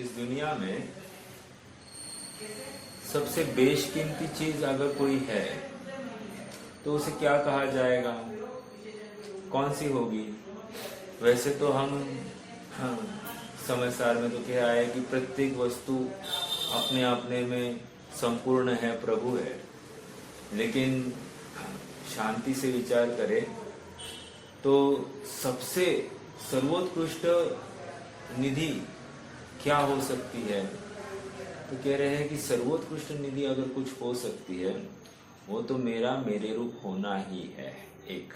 इस दुनिया में सबसे बेशकीमती चीज अगर कोई है तो उसे क्या कहा जाएगा, कौन सी होगी? वैसे तो हम समझदार में तो क्या है कि प्रत्येक वस्तु अपने अपने में संपूर्ण है, प्रभु है। लेकिन शांति से विचार करें तो सबसे सर्वोत्कृष्ट निधि क्या हो सकती है? तो कह रहे हैं कि सर्वोत्कृष्ट निधि अगर कुछ हो सकती है वो तो मेरे रूप होना ही है एक।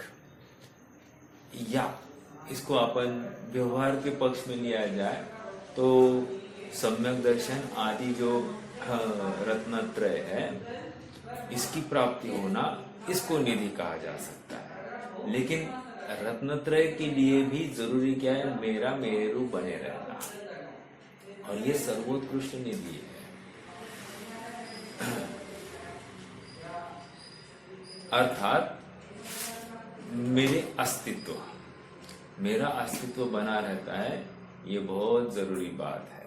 या इसको अपन व्यवहार के पक्ष में लिया जाए तो सम्यक दर्शन आदि जो रत्नत्रय है इसकी प्राप्ति होना, इसको निधि कहा जा सकता है। लेकिन रत्नत्रय के लिए भी जरूरी क्या है? मेरे रूप बने रहना, और ये सर्वोत्कृष्ट निधि है। अर्थात मेरा अस्तित्व बना रहता है, ये बहुत जरूरी बात है।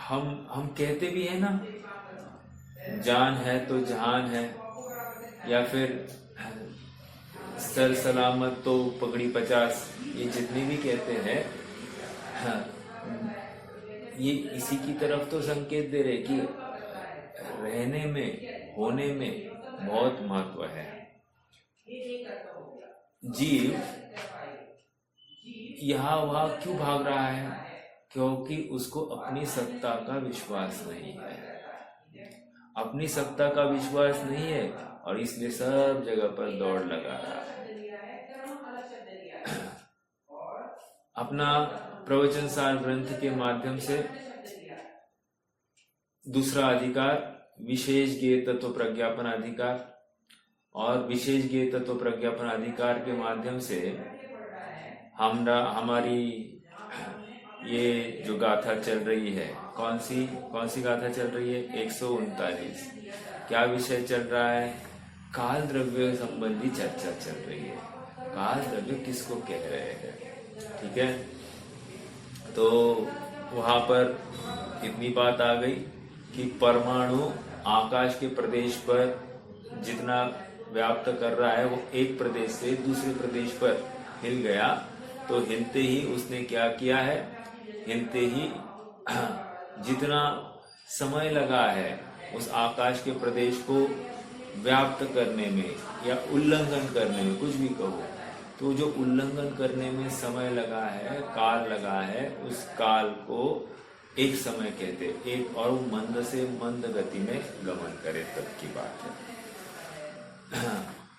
हम कहते भी है ना, जान है तो जहान है, या फिर सर सलामत तो पगड़ी 50, ये जितने भी कहते हैं ये इसी की तरफ तो संकेत दे रहे कि रहने में, होने में बहुत महत्व है। जीव यहाँ वहां क्यों भाग रहा है? क्योंकि उसको अपनी सत्ता का विश्वास नहीं है। अपनी सत्ता का विश्वास नहीं है और इसलिए सब जगह पर दौड़ लगा रहा है। अपना प्रवचन सार ग्रंथ के माध्यम से दूसरा अधिकार विशेष ज्ञेय तत्व प्रज्ञापन अधिकार, और विशेष ज्ञेय तत्व प्रज्ञापन अधिकार के माध्यम से हमारी ये जो गाथा चल रही है, कौन सी गाथा चल रही है? 139। क्या विषय चल रहा है? काल द्रव्य संबंधी चर्चा चल रही है। काल द्रव्य किसको कह रहे हैं? ठीक है, तो वहां पर इतनी बात आ गई कि परमाणु आकाश के प्रदेश पर जितना व्याप्त कर रहा है वो एक प्रदेश से दूसरे प्रदेश पर हिल गया, तो हिलते ही उसने क्या किया है? हिलते ही जितना समय लगा है उस आकाश के प्रदेश को व्याप्त करने में या उल्लंघन करने में, कुछ भी कहो, तो जो उल्लंघन करने में समय लगा है, काल लगा है, उस काल को एक समय कहते, एक, और वो मंद से मंद गति में गमन करे तब की बात है।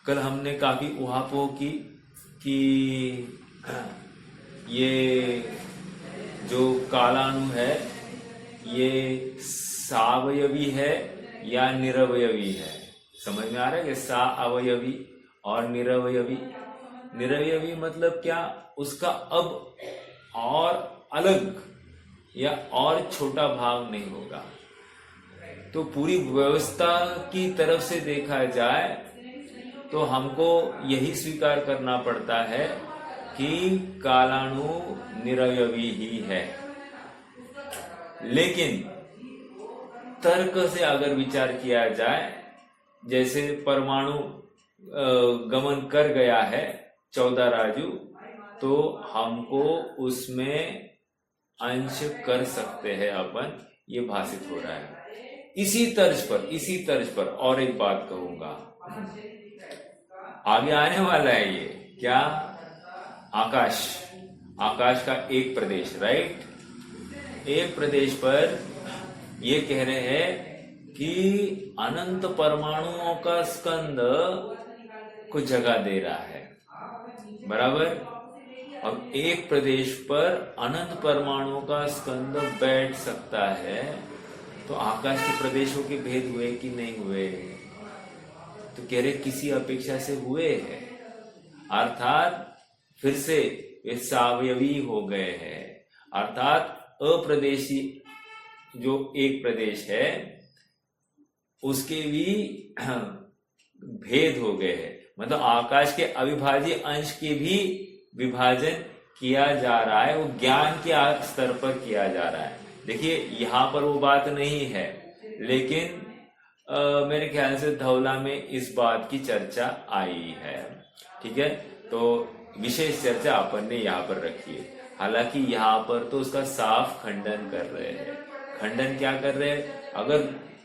कल हमने काफी उहापोह की कि ये जो कालाणु है ये सावयवी है या निरवयवी है? समझ में आ रहा है कि सा अवयवी और निरवयवी। निरवयवी मतलब क्या? उसका अब और अलग या और छोटा भाग नहीं होगा। तो पूरी व्यवस्था की तरफ से देखा जाए तो हमको यही स्वीकार करना पड़ता है कि कालाणु निरवयवी ही है। लेकिन तर्क से अगर विचार किया जाए, जैसे परमाणु गमन कर गया है 14 राजू, तो हमको उसमें अंश कर सकते हैं अपन, ये भाषित हो रहा है। इसी तर्ज पर और एक बात कहूंगा, आगे आने वाला है ये क्या? आकाश का एक प्रदेश, राइट? एक प्रदेश पर ये कह रहे हैं कि अनंत परमाणुओं का स्कंद को जगह दे रहा है, बराबर? अब एक प्रदेश पर अनंत परमाणुओं का स्कंद बैठ सकता है, तो आकाश के प्रदेशों के भेद हुए कि नहीं हुए? तो कह रहे किसी अपेक्षा से हुए हैं, अर्थात फिर से वे सावयवी हो गए हैं। अर्थात अप्रदेशी जो एक प्रदेश है उसके भी भेद हो गए हैं, मतलब आकाश के अविभाज्य अंश के भी विभाजन किया जा रहा है, वो ज्ञान के स्तर पर किया जा रहा है। देखिए यहाँ पर वो बात नहीं है, लेकिन मेरे ख्याल से धौला में इस बात की चर्चा आई है। ठीक है, तो विशेष चर्चा अपन ने यहाँ पर रखी है। हालांकि यहाँ पर तो उसका साफ खंडन कर रहे हैं। खंडन क्या कर रहे हैं? अगर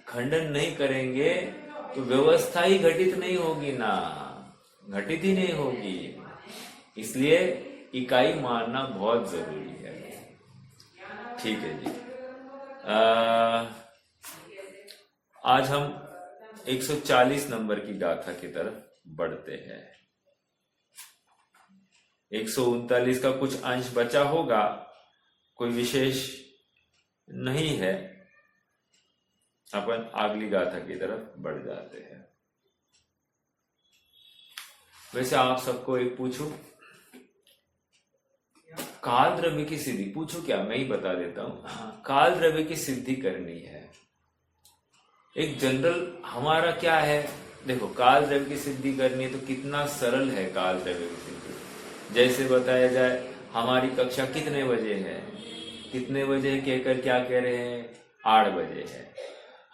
खंडन नहीं करेंगे तो व्यवस्था ही घटित नहीं होगी ना, घटित ही नहीं होगी। इसलिए इकाई मानना बहुत जरूरी है। ठीक है जी। आज हम 140 नंबर की गाथा की तरफ बढ़ते हैं। 139 का कुछ अंश बचा होगा, कोई विशेष नहीं है। अपन अगली गाथा की तरफ बढ़ जाते हैं। वैसे आप सबको एक पूछूं, काल द्रव्य की सिद्धि, पूछो क्या, मैं ही बता देता हूं। काल द्रव्य की सिद्धि करनी है। एक जनरल हमारा क्या है, देखो काल द्रव्य की सिद्धि करनी है तो कितना सरल है काल द्रव्य की सिद्धि। जैसे बताया जाए हमारी कक्षा कितने बजे है, कितने बजे कहकर क्या कह रहे हैं, 8 बजे है।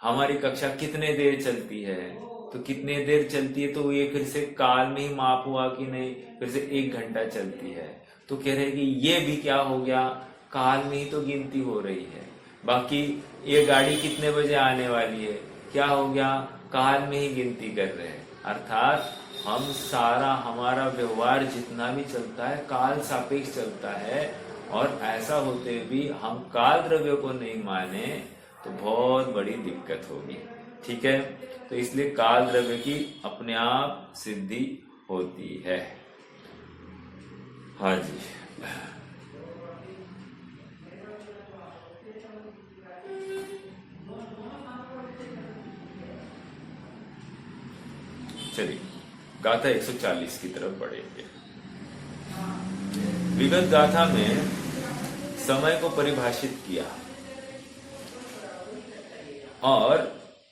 हमारी कक्षा कितने देर चलती है, तो कितने देर चलती है, तो ये फिर से काल में ही माप हुआ कि नहीं, फिर से 1 घंटा चलती है। तो कह रहे हैं कि ये भी क्या हो गया, काल में ही तो गिनती हो रही है। बाकी ये गाड़ी कितने बजे आने वाली है, क्या हो गया, काल में ही गिनती कर रहे हैं। अर्थात हम सारा हमारा व्यवहार जितना भी चलता है काल सापेक्ष चलता है, और ऐसा होते भी हम काल द्रव्य को नहीं माने तो बहुत बड़ी दिक्कत होगी। ठीक है, तो इसलिए काल द्रव्य की अपने आप सिद्धि होती है। हाँ जी। चलिए गाथा 140 की तरफ बढ़ेंगे। विगत गाथा में समय को परिभाषित किया, और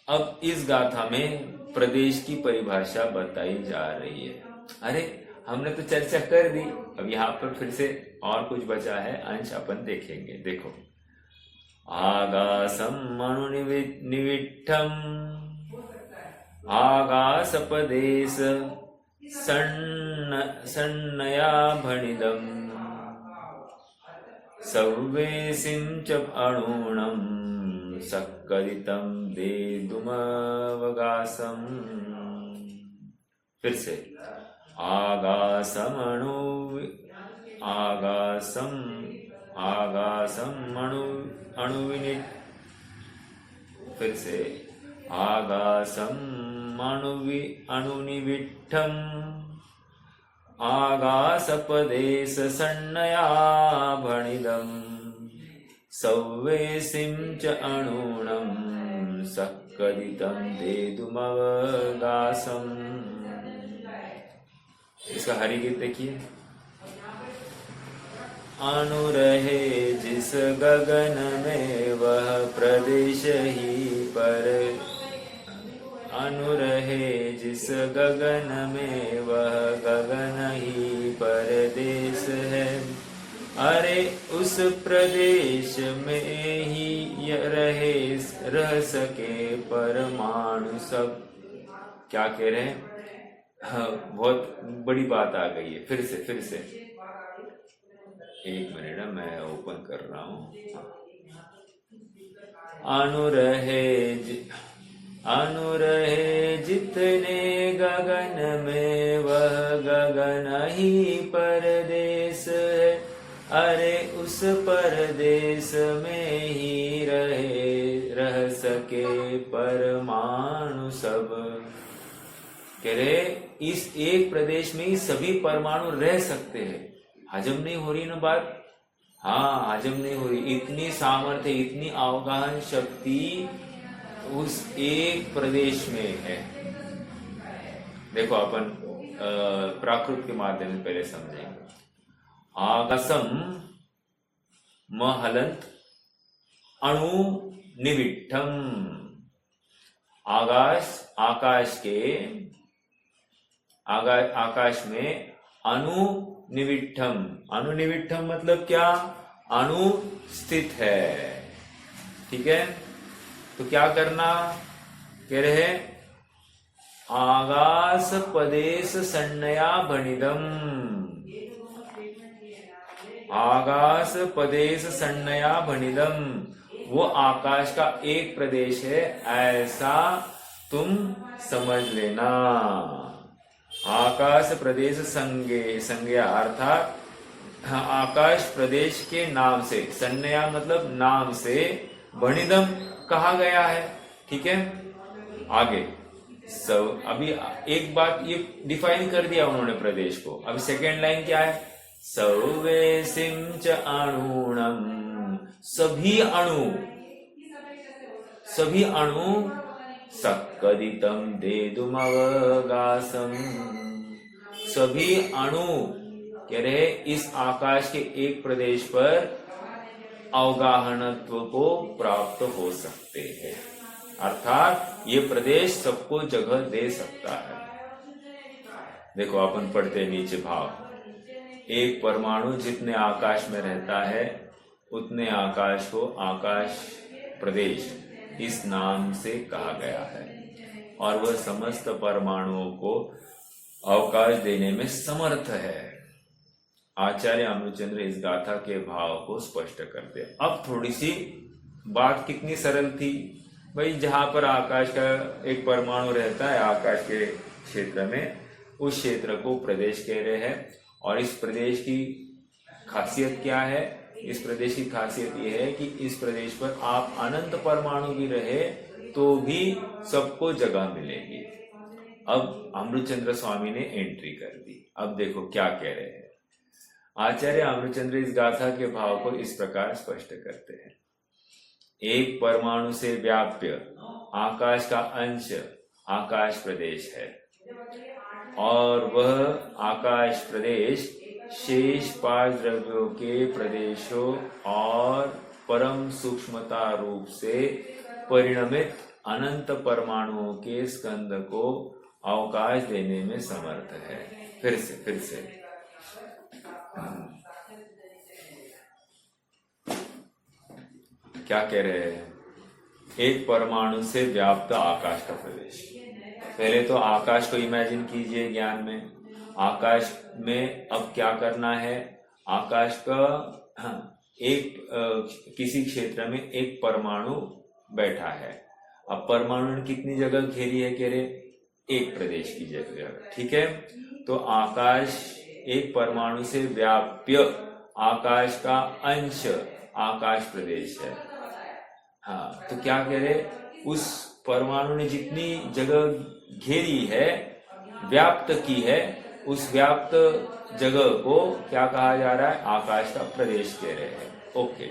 अब इस गाथा में प्रदेश की परिभाषा बताई जा रही है। अरे हमने तो चर्चा कर दी, अब यहाँ पर फिर से और कुछ बचा है, अंश अपन देखेंगे। देखो, आगासम मनुनिविट्ठम आगासपदेश सन्नया भणिदम सव्वेसिं च अणूणं सक्कलितं देदुमवगासम। फिर से आगासम अणुविनिट, फिर से आगासम अणुनिविट्ठम आगासपदेश सन्नया भणिदम सव्वेसिं च अणूणं सक्कलितं देदुमवगासम। इसका हरि गीत देखिए। अणु रहे जिस गगन में वह प्रदेश ही पर, अणु रहे जिस गगन में वह गगन ही परदेश है। अरे उस प्रदेश में ही रह सके परमाणु सब। क्या कह रहे हैं, हाँ, बहुत बड़ी बात आ गई है। फिर से एक मिनट, मैं ओपन कर रहा हूं। अणु रहे जितने गगन में वह गगन ही परदेश है। अरे उस परदेश में ही रह सके परमाणु सब। कह रहे इस एक प्रदेश में ही सभी परमाणु रह सकते हैं। हजम नहीं हो रही ना बात, हाँ हजम नहीं हो रही। इतनी सामर्थ्य, इतनी अवगाहन शक्ति उस एक प्रदेश में है। देखो अपन प्राकृत के माध्यम से पहले समझेंगे। आकाशम महलंत अणु निविट्ठम। आकाश में अनुनिविष्ठम। अनुनिविष्ठम मतलब क्या? अणु स्थित है। ठीक है, तो क्या करना कह रहे? आकाश पदेश सन्नया भणिदम। आकाश पदेश सन्नया भणिदम, वो आकाश का एक प्रदेश है ऐसा तुम समझ लेना। आकाश प्रदेश संज्ञा अर्थात आकाश प्रदेश के नाम से, सन्नया मतलब नाम से, भणिदम कहा गया है। ठीक है, आगे सब अभी एक बात ये डिफाइन कर दिया उन्होंने प्रदेश को। अभी सेकेंड लाइन क्या है? सवेसिं च अणुणम, सभी अणु, सभी अणु सक्कदितम देदुमवगासम, सभी अणु कह रहे इस आकाश के एक प्रदेश पर अवगाहनत्व को प्राप्त हो सकते हैं, अर्थात ये प्रदेश सबको जगह दे सकता है। देखो अपन पढ़ते नीचे भाव, एक परमाणु जितने आकाश में रहता है उतने आकाश को आकाश प्रदेश इस नाम से कहा गया है, और वह समस्त परमाणुओं को अवकाश देने में समर्थ है। आचार्य अमृतचंद्र इस गाथा के भाव को स्पष्ट करते हैं। अब थोड़ी सी बात कितनी सरल थी भाई, जहां पर आकाश का एक परमाणु रहता है आकाश के क्षेत्र में, उस क्षेत्र को प्रदेश कह रहे हैं। और इस प्रदेश की खासियत क्या है? इस प्रदेश की खासियत यह है कि इस प्रदेश पर आप अनंत परमाणु भी रहे तो भी सबको जगह मिलेगी। अब अमृतचंद्र स्वामी ने एंट्री कर दी। अब देखो क्या कह रहे हैं। आचार्य अमृतचंद्र इस गाथा के भाव को इस प्रकार स्पष्ट करते हैं। एक परमाणु से व्याप्य आकाश का अंश आकाश प्रदेश है, और वह आकाश प्रदेश शेष 5 द्रव्यों के प्रदेशों और परम सूक्ष्मता रूप से परिणमित अनंत परमाणुओं के स्कंद को अवकाश देने में समर्थ है। फिर से क्या कह रहे हैं? एक परमाणु से व्याप्त आकाश का प्रदेश। पहले तो आकाश को इमेजिन कीजिए ज्ञान में। आकाश में अब क्या करना है? आकाश का एक किसी क्षेत्र में एक परमाणु बैठा है। अब परमाणु ने कितनी जगह घेरी है? कह रहे एक प्रदेश की जगह। ठीक है, तो आकाश एक परमाणु से व्याप्य आकाश का अंश आकाश प्रदेश है। हाँ, तो क्या कह रहे? उस परमाणु ने जितनी जगह घेरी है, व्याप्त की है, उस व्याप्त जगह को क्या कहा जा रहा है? आकाश का प्रदेश कह रहे हैं। ओके,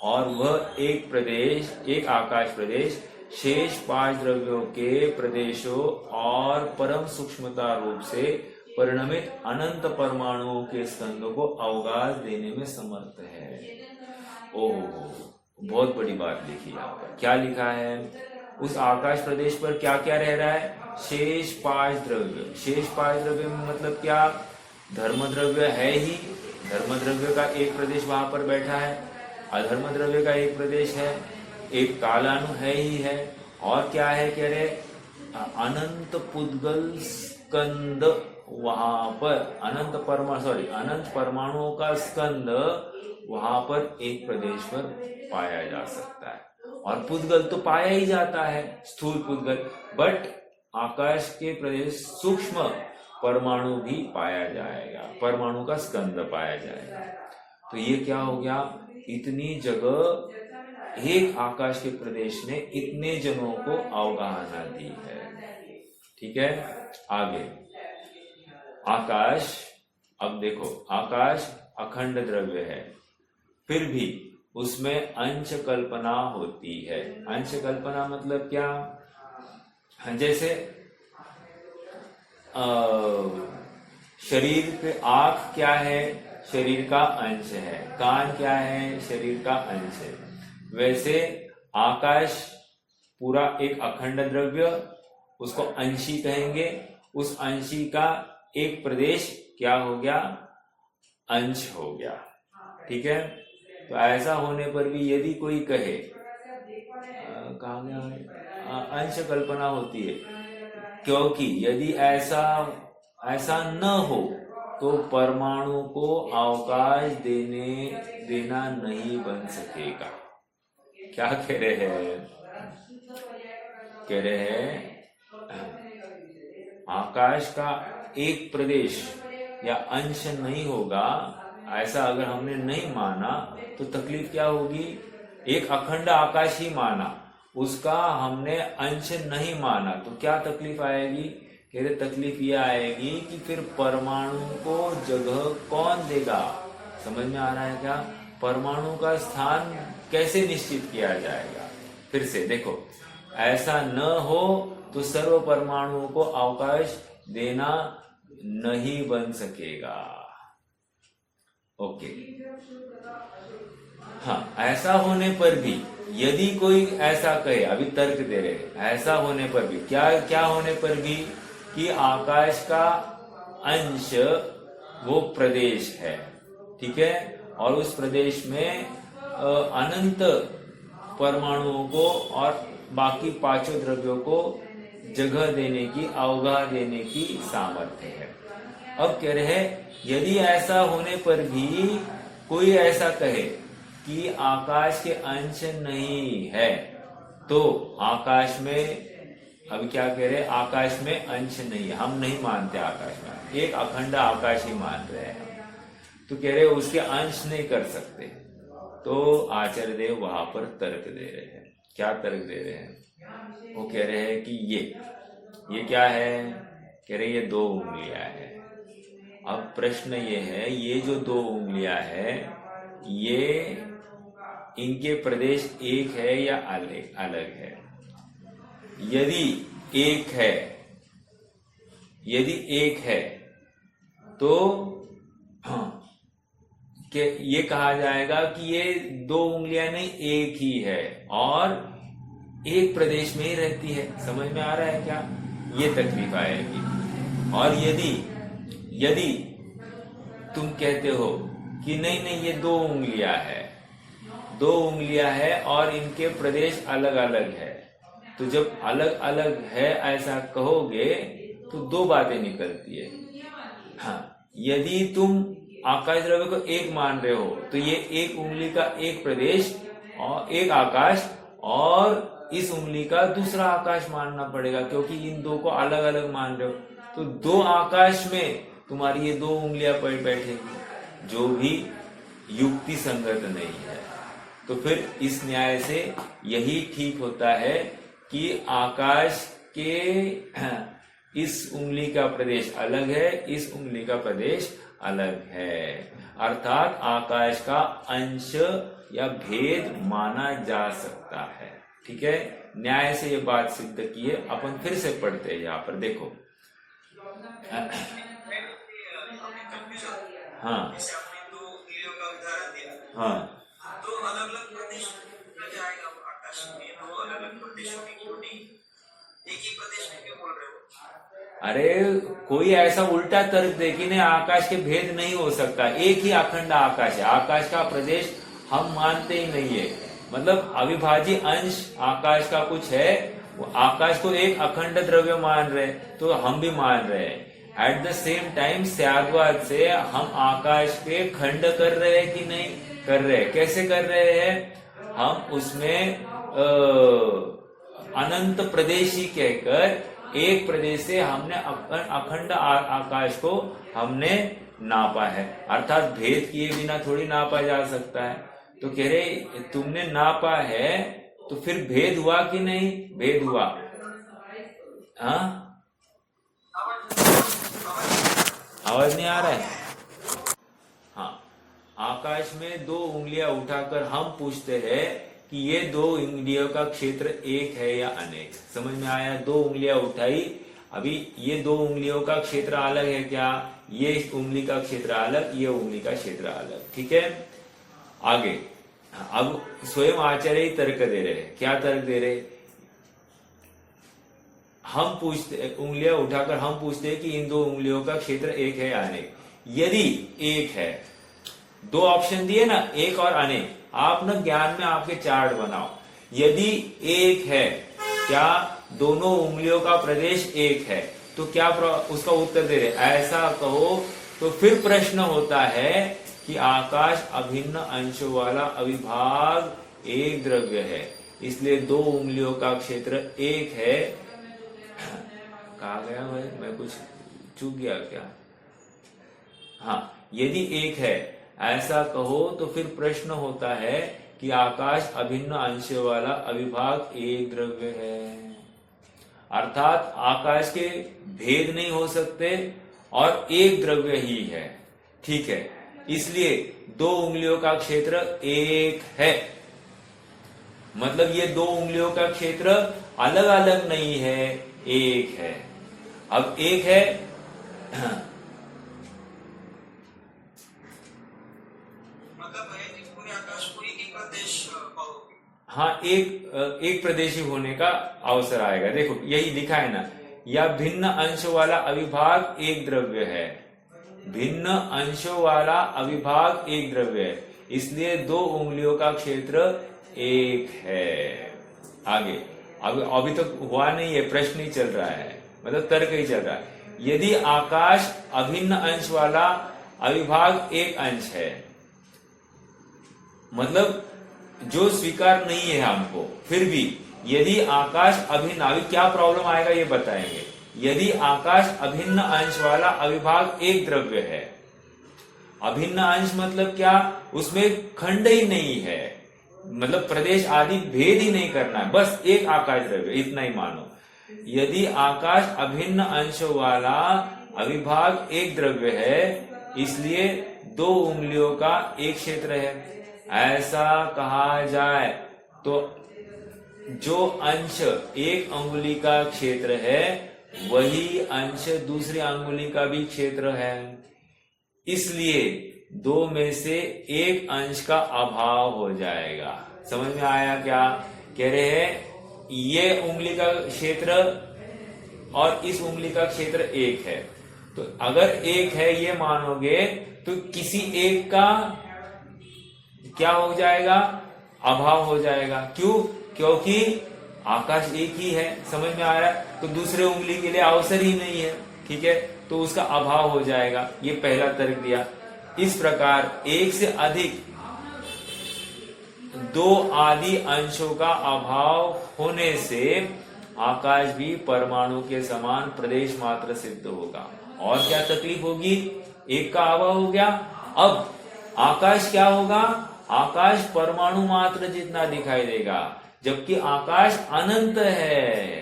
और वह एक प्रदेश, एक आकाश प्रदेश शेष 5 द्रव्यों के प्रदेशों और परम सूक्ष्मता रूप से परिणमित अनंत परमाणुओं के स्कंदों को अवकाश देने में समर्थ है। ओह, बहुत बड़ी बात लिखी यहाँ पर। क्या लिखा है? उस आकाश प्रदेश पर क्या क्या रह रहा है? शेष 5 द्रव्य। शेष 5 द्रव्य में मतलब क्या? धर्म द्रव्य है ही, धर्म द्रव्य का एक प्रदेश वहां पर बैठा है, अधर्म द्रव्य का एक प्रदेश है, एक कालाणु है ही है, और क्या है? कह रहे अनंत पुद्गल स्कंद, वहां पर अनंत परमाणुओं का स्कंद वहां पर एक प्रदेश पर पाया जा सकता है। और पुद्गल तो पाया ही जाता है, स्थूल पुद्गल, बट आकाश के प्रदेश सूक्ष्म परमाणु भी पाया जाएगा, परमाणु का स्कंद पाया जाएगा। तो ये क्या हो गया? इतनी जगह एक आकाश के प्रदेश ने इतने जनों को अवगाहना दी है। ठीक है, आगे आकाश। अब देखो, आकाश अखंड द्रव्य है, फिर भी उसमें अंश कल्पना होती है। अंश कल्पना मतलब क्या? जैसे शरीर पे आंख क्या है? शरीर का अंश है। कान क्या है? शरीर का अंश है। वैसे आकाश पूरा एक अखंड द्रव्य, उसको अंशी कहेंगे। उस अंशी का एक प्रदेश क्या हो गया? अंश हो गया। ठीक है, तो ऐसा होने पर भी यदि कोई कहे, कहा गया अंश कल्पना होती है, क्योंकि यदि ऐसा न हो तो परमाणु को अवकाश देना नहीं बन सकेगा। क्या कह रहे हैं? कह रहे हैं आकाश का एक प्रदेश या अंश नहीं होगा, ऐसा अगर हमने नहीं माना तो तकलीफ क्या होगी? एक अखंड आकाश ही माना, उसका हमने अंश नहीं माना, तो क्या तकलीफ आएगी? कह रहे तकलीफ यह आएगी कि फिर परमाणु को जगह कौन देगा? समझ में आ रहा है क्या? परमाणु का स्थान कैसे निश्चित किया जाएगा? फिर से देखो, ऐसा न हो तो सर्व परमाणुओं को अवकाश देना नहीं बन सकेगा। ओके, हाँ, ऐसा होने पर भी यदि कोई ऐसा कहे, अभी तर्क दे रहे, ऐसा होने पर भी क्या होने पर भी कि आकाश का अंश वो प्रदेश है, ठीक है, और उस प्रदेश में अनंत परमाणुओं को और बाकी पांचों द्रव्यों को जगह देने की, अवगाह देने की सामर्थ्य है। अब कह रहे हैं यदि ऐसा होने पर भी कोई ऐसा कहे कि आकाश के अंश नहीं है, तो आकाश में, अभी क्या कह रहे हैं, आकाश में अंश नहीं है, हम नहीं मानते आकाश में, एक अखंड आकाश ही मान रहे हैं, तो कह रहे उसके अंश नहीं कर सकते। तो आचार्य देव वहां पर तर्क दे रहे हैं। क्या तर्क दे रहे हैं? वो कह रहे हैं कि ये क्या है? कह रहे ये दो उंगलियां हैं। अब प्रश्न ये है, ये जो दो उंगलियां है, ये इनके प्रदेश एक है या अलग है? यदि एक है तो कि ये कहा जाएगा कि ये दो उंगलियां नहीं, एक ही है और एक प्रदेश में ही रहती है। समझ में आ रहा है क्या? ये तकलीफ आएगी। और यदि तुम कहते हो कि नहीं ये दो उंगलियां है और इनके प्रदेश अलग अलग है, तो जब अलग अलग है ऐसा कहोगे तो दो बातें निकलती है। हाँ, यदि तुम आकाश द्रव्य को एक मान रहे हो तो ये एक उंगली का एक प्रदेश और एक आकाश, और इस उंगली का दूसरा आकाश मानना पड़ेगा, क्योंकि इन दो को अलग अलग मान रहे हो। तो दो आकाश में तुम्हारी ये दो उंगलियां बैठेगी, जो भी युक्ति संगत नहीं है। तो फिर इस न्याय से यही ठीक होता है कि आकाश के इस उंगली का प्रदेश अलग है, इस उंगली का प्रदेश अलग है, अर्थात आकाश का अंश या भेद माना जा सकता है। ठीक है, न्याय से ये बात सिद्ध की है। अपन फिर से पढ़ते हैं, यहाँ पर देखो। हाँ हाँ, तो अलग अलग प्रदेश में जाएगा आकाश में, दो अलग अलग प्रदेशों की क्यों नहीं, एक ही प्रदेश में क्यों बोल रहे हो? अरे कोई ऐसा उल्टा तर्क दे कि नहीं, आकाश के भेद नहीं हो सकता, एक ही अखंड आकाश है, आकाश का प्रदेश हम मानते ही नहीं है, मतलब अविभाज्य अंश आकाश का कुछ है, वो आकाश को एक अखंड द्रव्य मान रहे, तो हम भी मान रहे हैं। एट द सेम टाइम स्याद्वाद से हम आकाश के खंड कर रहे हैं कि नहीं कर रहे हैं? कैसे कर रहे हैं? हम उसमें अनंत प्रदेश ही कहकर एक प्रदेश से हमने अखंड आकाश को हमने नापा है, अर्थात भेद किए बिना थोड़ी नापा जा सकता है। तो कह रहे तुमने नापा है तो फिर भेद हुआ कि नहीं? भेद हुआ। हाँ, आवाज नहीं आ रहा है? हाँ, आकाश में दो उंगलियां उठाकर हम पूछते हैं कि ये दो उंगलियों का क्षेत्र एक है या अनेक। समझ में आया? दो उंगलियां उठाई, अभी ये दो उंगलियों का क्षेत्र अलग है क्या? ये उंगली का क्षेत्र अलग, ये उंगली का क्षेत्र अलग। ठीक है, आगे अब स्वयं आचार्य ही तर्क दे रहे हैं। क्या तर्क दे रहे? हम पूछते, उंगलियां उठाकर हम पूछते हैं कि इन दो उंगलियों का क्षेत्र एक है या अनेक। यदि एक है, दो ऑप्शन दिए ना, एक और अनेक, आप ना ज्ञान में आपके चार्ट बनाओ। यदि एक है, क्या दोनों उंगलियों का प्रदेश एक है, तो क्या उसका उत्तर दे रहे ऐसा कहो, तो फिर प्रश्न होता है कि आकाश अभिन्न अंशों वाला अविभाग एक द्रव्य है, इसलिए दो उंगलियों का क्षेत्र एक है। कहा गया भाई, मैं कुछ चूक गया क्या? हाँ, यदि एक है ऐसा कहो तो फिर प्रश्न होता है कि आकाश अभिन्न अंशों वाला अविभाग एक द्रव्य है, अर्थात आकाश के भेद नहीं हो सकते और एक द्रव्य ही है। ठीक है, इसलिए दो उंगलियों का क्षेत्र एक है, मतलब ये दो उंगलियों का क्षेत्र अलग अलग नहीं है, एक है। अब एक है, मतलब है कि पूरे आकाश को एक ही प्रदेश पाओगे। हाँ, एक प्रदेशी होने का अवसर आएगा। देखो यही लिखा है ना, या भिन्न अंशों वाला अविभाग एक द्रव्य है, भिन्न अंशों वाला अविभाग एक द्रव्य है, इसलिए दो उंगलियों का क्षेत्र एक है। आगे अभी तक हुआ नहीं है, प्रश्न ही चल रहा है, मतलब तर्क ही चल रहा है। यदि आकाश अभिन्न अंश वाला अविभाग एक अंश है, मतलब जो स्वीकार नहीं है हमको, फिर भी यदि आकाश अभिन्न, अभी क्या प्रॉब्लम आएगा ये बताएंगे। यदि आकाश अभिन्न अंश वाला अविभाग एक द्रव्य है, अभिन्न अंश मतलब क्या, उसमें खंड ही नहीं है, मतलब प्रदेश आदि भेद ही नहीं करना है, बस एक आकाश द्रव्य, इतना ही मानो। यदि आकाश अभिन्न अंशों वाला अविभाग एक द्रव्य है, इसलिए दो उंगलियों का एक क्षेत्र है, ऐसा कहा जाए तो जो अंश एक अंगुली का क्षेत्र है वही अंश दूसरी अंगुली का भी क्षेत्र है, इसलिए दो में से एक अंश का अभाव हो जाएगा। समझ में आया क्या कह रहे हैं? ये उंगली का क्षेत्र और इस उंगली का क्षेत्र एक है, तो अगर एक है ये मानोगे तो किसी एक का क्या हो जाएगा, अभाव हो जाएगा। क्यों? क्योंकि आकाश एक ही है, समझ में आ रहा है, तो दूसरे उंगली के लिए अवसर ही नहीं है। ठीक है, तो उसका अभाव हो जाएगा, ये पहला तर्क दिया। इस प्रकार एक से अधिक दो आदि अंशों का अभाव होने से आकाश भी परमाणु के समान प्रदेश मात्र सिद्ध होगा। और क्या तकलीफ होगी? एक का अभाव हो गया, अब आकाश क्या होगा? आकाश परमाणु मात्र जितना दिखाई देगा, जबकि आकाश अनंत है,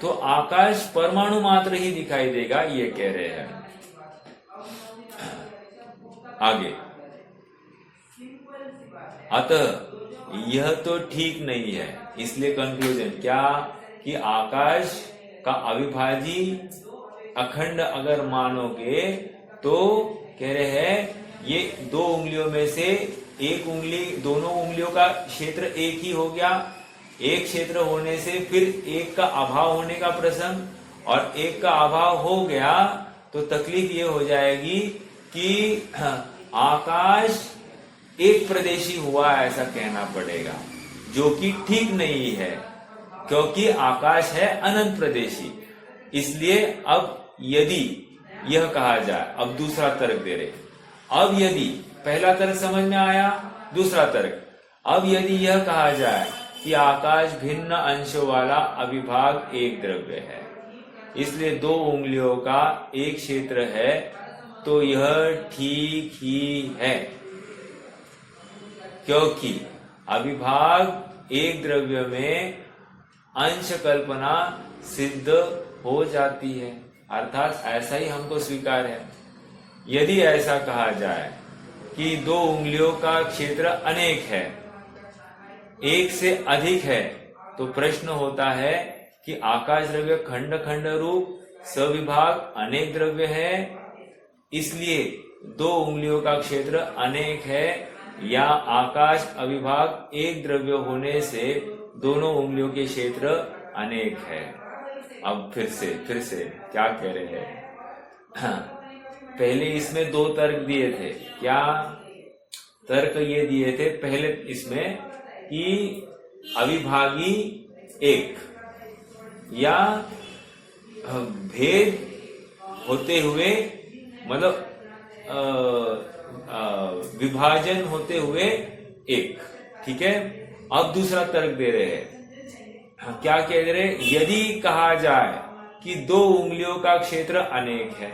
तो आकाश परमाणु मात्र ही दिखाई देगा, ये कह रहे हैं। आगे, अतः यह तो ठीक नहीं है, इसलिए कंक्लूजन क्या कि आकाश का अविभाजी अखंड अगर मानोगे तो कह रहे हैं ये दो उंगलियों में से एक उंगली, दोनों उंगलियों का क्षेत्र एक ही हो गया, एक क्षेत्र होने से फिर एक का अभाव होने का प्रसंग, और एक का अभाव हो गया तो तकलीफ ये हो जाएगी कि आकाश एक प्रदेशी हुआ, ऐसा कहना पड़ेगा, जो कि ठीक नहीं है, क्योंकि आकाश है अनंत प्रदेशी। इसलिए अब यदि यह कहा जाए, अब दूसरा तर्क दे रहे, अब यदि पहला तर्क समझ में आया, दूसरा तर्क, अब यदि यह कहा जाए कि आकाश भिन्न अंशों वाला अविभाग एक द्रव्य है, इसलिए दो उंगलियों का एक क्षेत्र है, तो यह ठीक ही है, क्योंकि अविभाग एक द्रव्य में अंश कल्पना सिद्ध हो जाती है, अर्थात ऐसा ही हमको स्वीकार है। यदि ऐसा कहा जाए कि दो उंगलियों का क्षेत्र अनेक है, एक से अधिक है, तो प्रश्न होता है कि आकाश द्रव्य खंड खंड रूप सविभाग अनेक द्रव्य है, इसलिए दो उंगलियों का क्षेत्र अनेक है, या आकाश अविभाग एक द्रव्य होने से दोनों उंगलियों के क्षेत्र अनेक है। अब फिर से क्या कह रहे हैं? पहले इसमें 2 तर्क दिए थे। क्या तर्क ये दिए थे पहले इसमें कि अविभागी 1 या भेद होते हुए मतलब विभाजन होते हुए 1, ठीक है। अब दूसरा तर्क दे रहे हैं, क्या कह रहे हैं, यदि कहा जाए कि 2 उंगलियों का क्षेत्र अनेक है,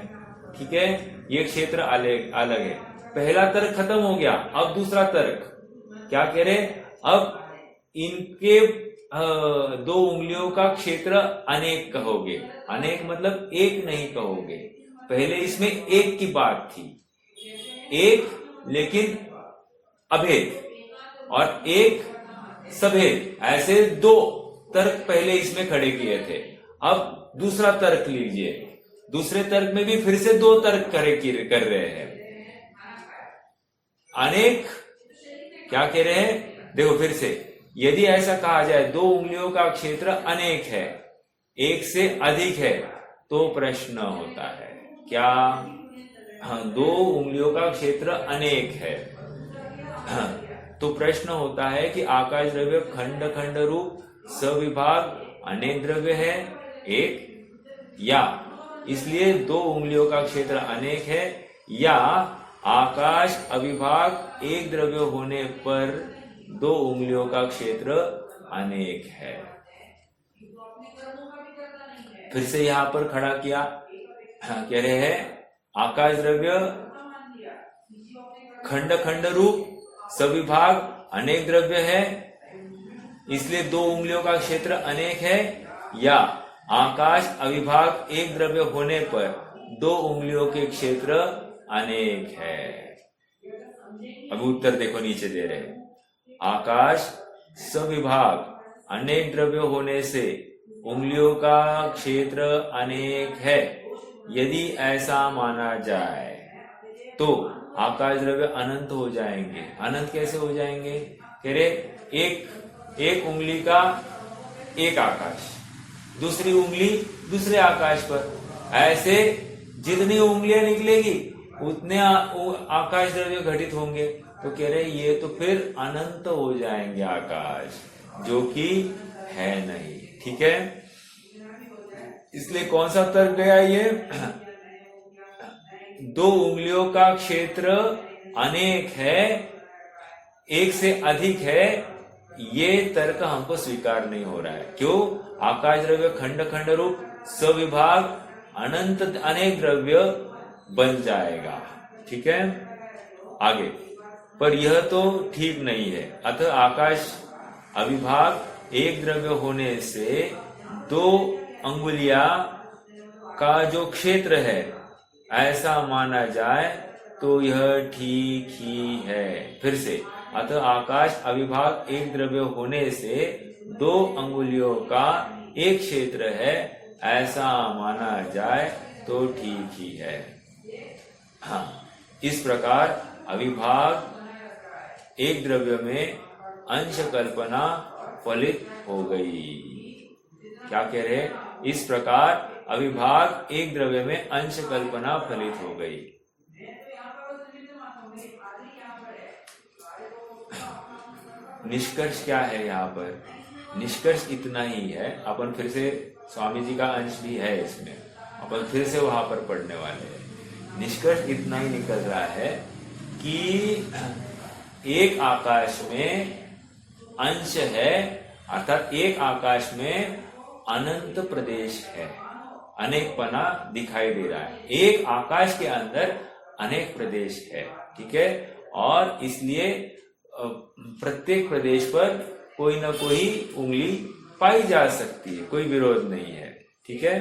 ठीक है, ये क्षेत्र अलग है। पहला तर्क खत्म हो गया, अब दूसरा तर्क क्या कह रहे, अब इनके 2 उंगलियों का क्षेत्र अनेक कहोगे, अनेक मतलब 1 नहीं कहोगे। पहले इसमें 1 की बात थी, 1 लेकिन अभेद और 1 सभेद, ऐसे 2 तर्क पहले इसमें खड़े किए थे। अब दूसरा तर्क लीजिए, दूसरे तर्क में भी फिर से 2 तर्क कर रहे हैं। अनेक क्या कह रहे हैं, देखो फिर से, यदि ऐसा कहा जाए 2 उंगलियों का क्षेत्र अनेक है, 1 से अधिक है, तो प्रश्न होता है क्या, हाँ 2 उंगलियों का क्षेत्र अनेक है, हाँ, तो प्रश्न होता है कि आकाश द्रव्य खंड खंड रूप सविभाग अनेक द्रव्य है 1, या इसलिए 2 उंगलियों का क्षेत्र अनेक है, या आकाश अविभाग 1 द्रव्य होने पर 2 उंगलियों का क्षेत्र अनेक है। फिर से यहां पर खड़ा किया, कह रहे हैं आकाश द्रव्य खंड खंड रूप सविभाग अनेक द्रव्य है, इसलिए 2 उंगलियों का क्षेत्र अनेक है, या आकाश अविभाग 1 द्रव्य होने पर 2 उंगलियों के क्षेत्र अनेक है। अब उत्तर देखो नीचे दे रहे हैं, आकाश सविभाग अनेक द्रव्य होने से उंगलियों का क्षेत्र अनेक है। यदि ऐसा माना जाए तो आकाश द्रव्य अनंत हो जाएंगे। अनंत कैसे हो जाएंगे, कह रहे एक उंगली का एक आकाश, दूसरी उंगली दूसरे आकाश पर, ऐसे जितनी उंगलियां निकलेगी उतने आकाश द्रव्य घटित होंगे। तो कह रहे ये तो फिर अनंत हो जाएंगे आकाश, जो कि है नहीं, ठीक है। इसलिए कौन सा तर्क गया ये, 2 उंगलियों का क्षेत्र अनेक है, 1 से अधिक है, ये तर्क हमको स्वीकार नहीं हो रहा है। क्यों, आकाश द्रव्य खंड खंड रूप सविभाग अनंत अनेक द्रव्य बन जाएगा, ठीक है। आगे, पर यह तो ठीक नहीं है, अतः आकाश अविभाग 1 द्रव्य होने से 2 अंगुलियां का जो क्षेत्र है ऐसा माना जाए तो यह ठीक ही है। फिर से, अतः आकाश अविभाग 1 द्रव्य होने से 2 अंगुलियों का एक क्षेत्र है ऐसा माना जाए तो ठीक ही है। हाँ, इस प्रकार अविभाग 1 द्रव्य में अंश कल्पना फलित हो गई। क्या कह रहे हैं, इस प्रकार अविभाग 1 द्रव्य में अंश कल्पना फलित हो गई। निष्कर्ष क्या है यहाँ पर, निष्कर्ष इतना ही है। अपन फिर से, स्वामी जी का अंश भी है इसमें, अपन फिर से वहां पर पढ़ने वाले हैं। निष्कर्ष इतना ही निकल रहा है कि एक आकाश में अंश है, अर्थात एक आकाश में अनंत प्रदेश है, अनेकपना दिखाई दे रहा है। एक आकाश के अंदर अनेक प्रदेश है, ठीक है, और इसलिए प्रत्येक प्रदेश पर कोई ना कोई उंगली पाई जा सकती है, कोई विरोध नहीं है, ठीक है।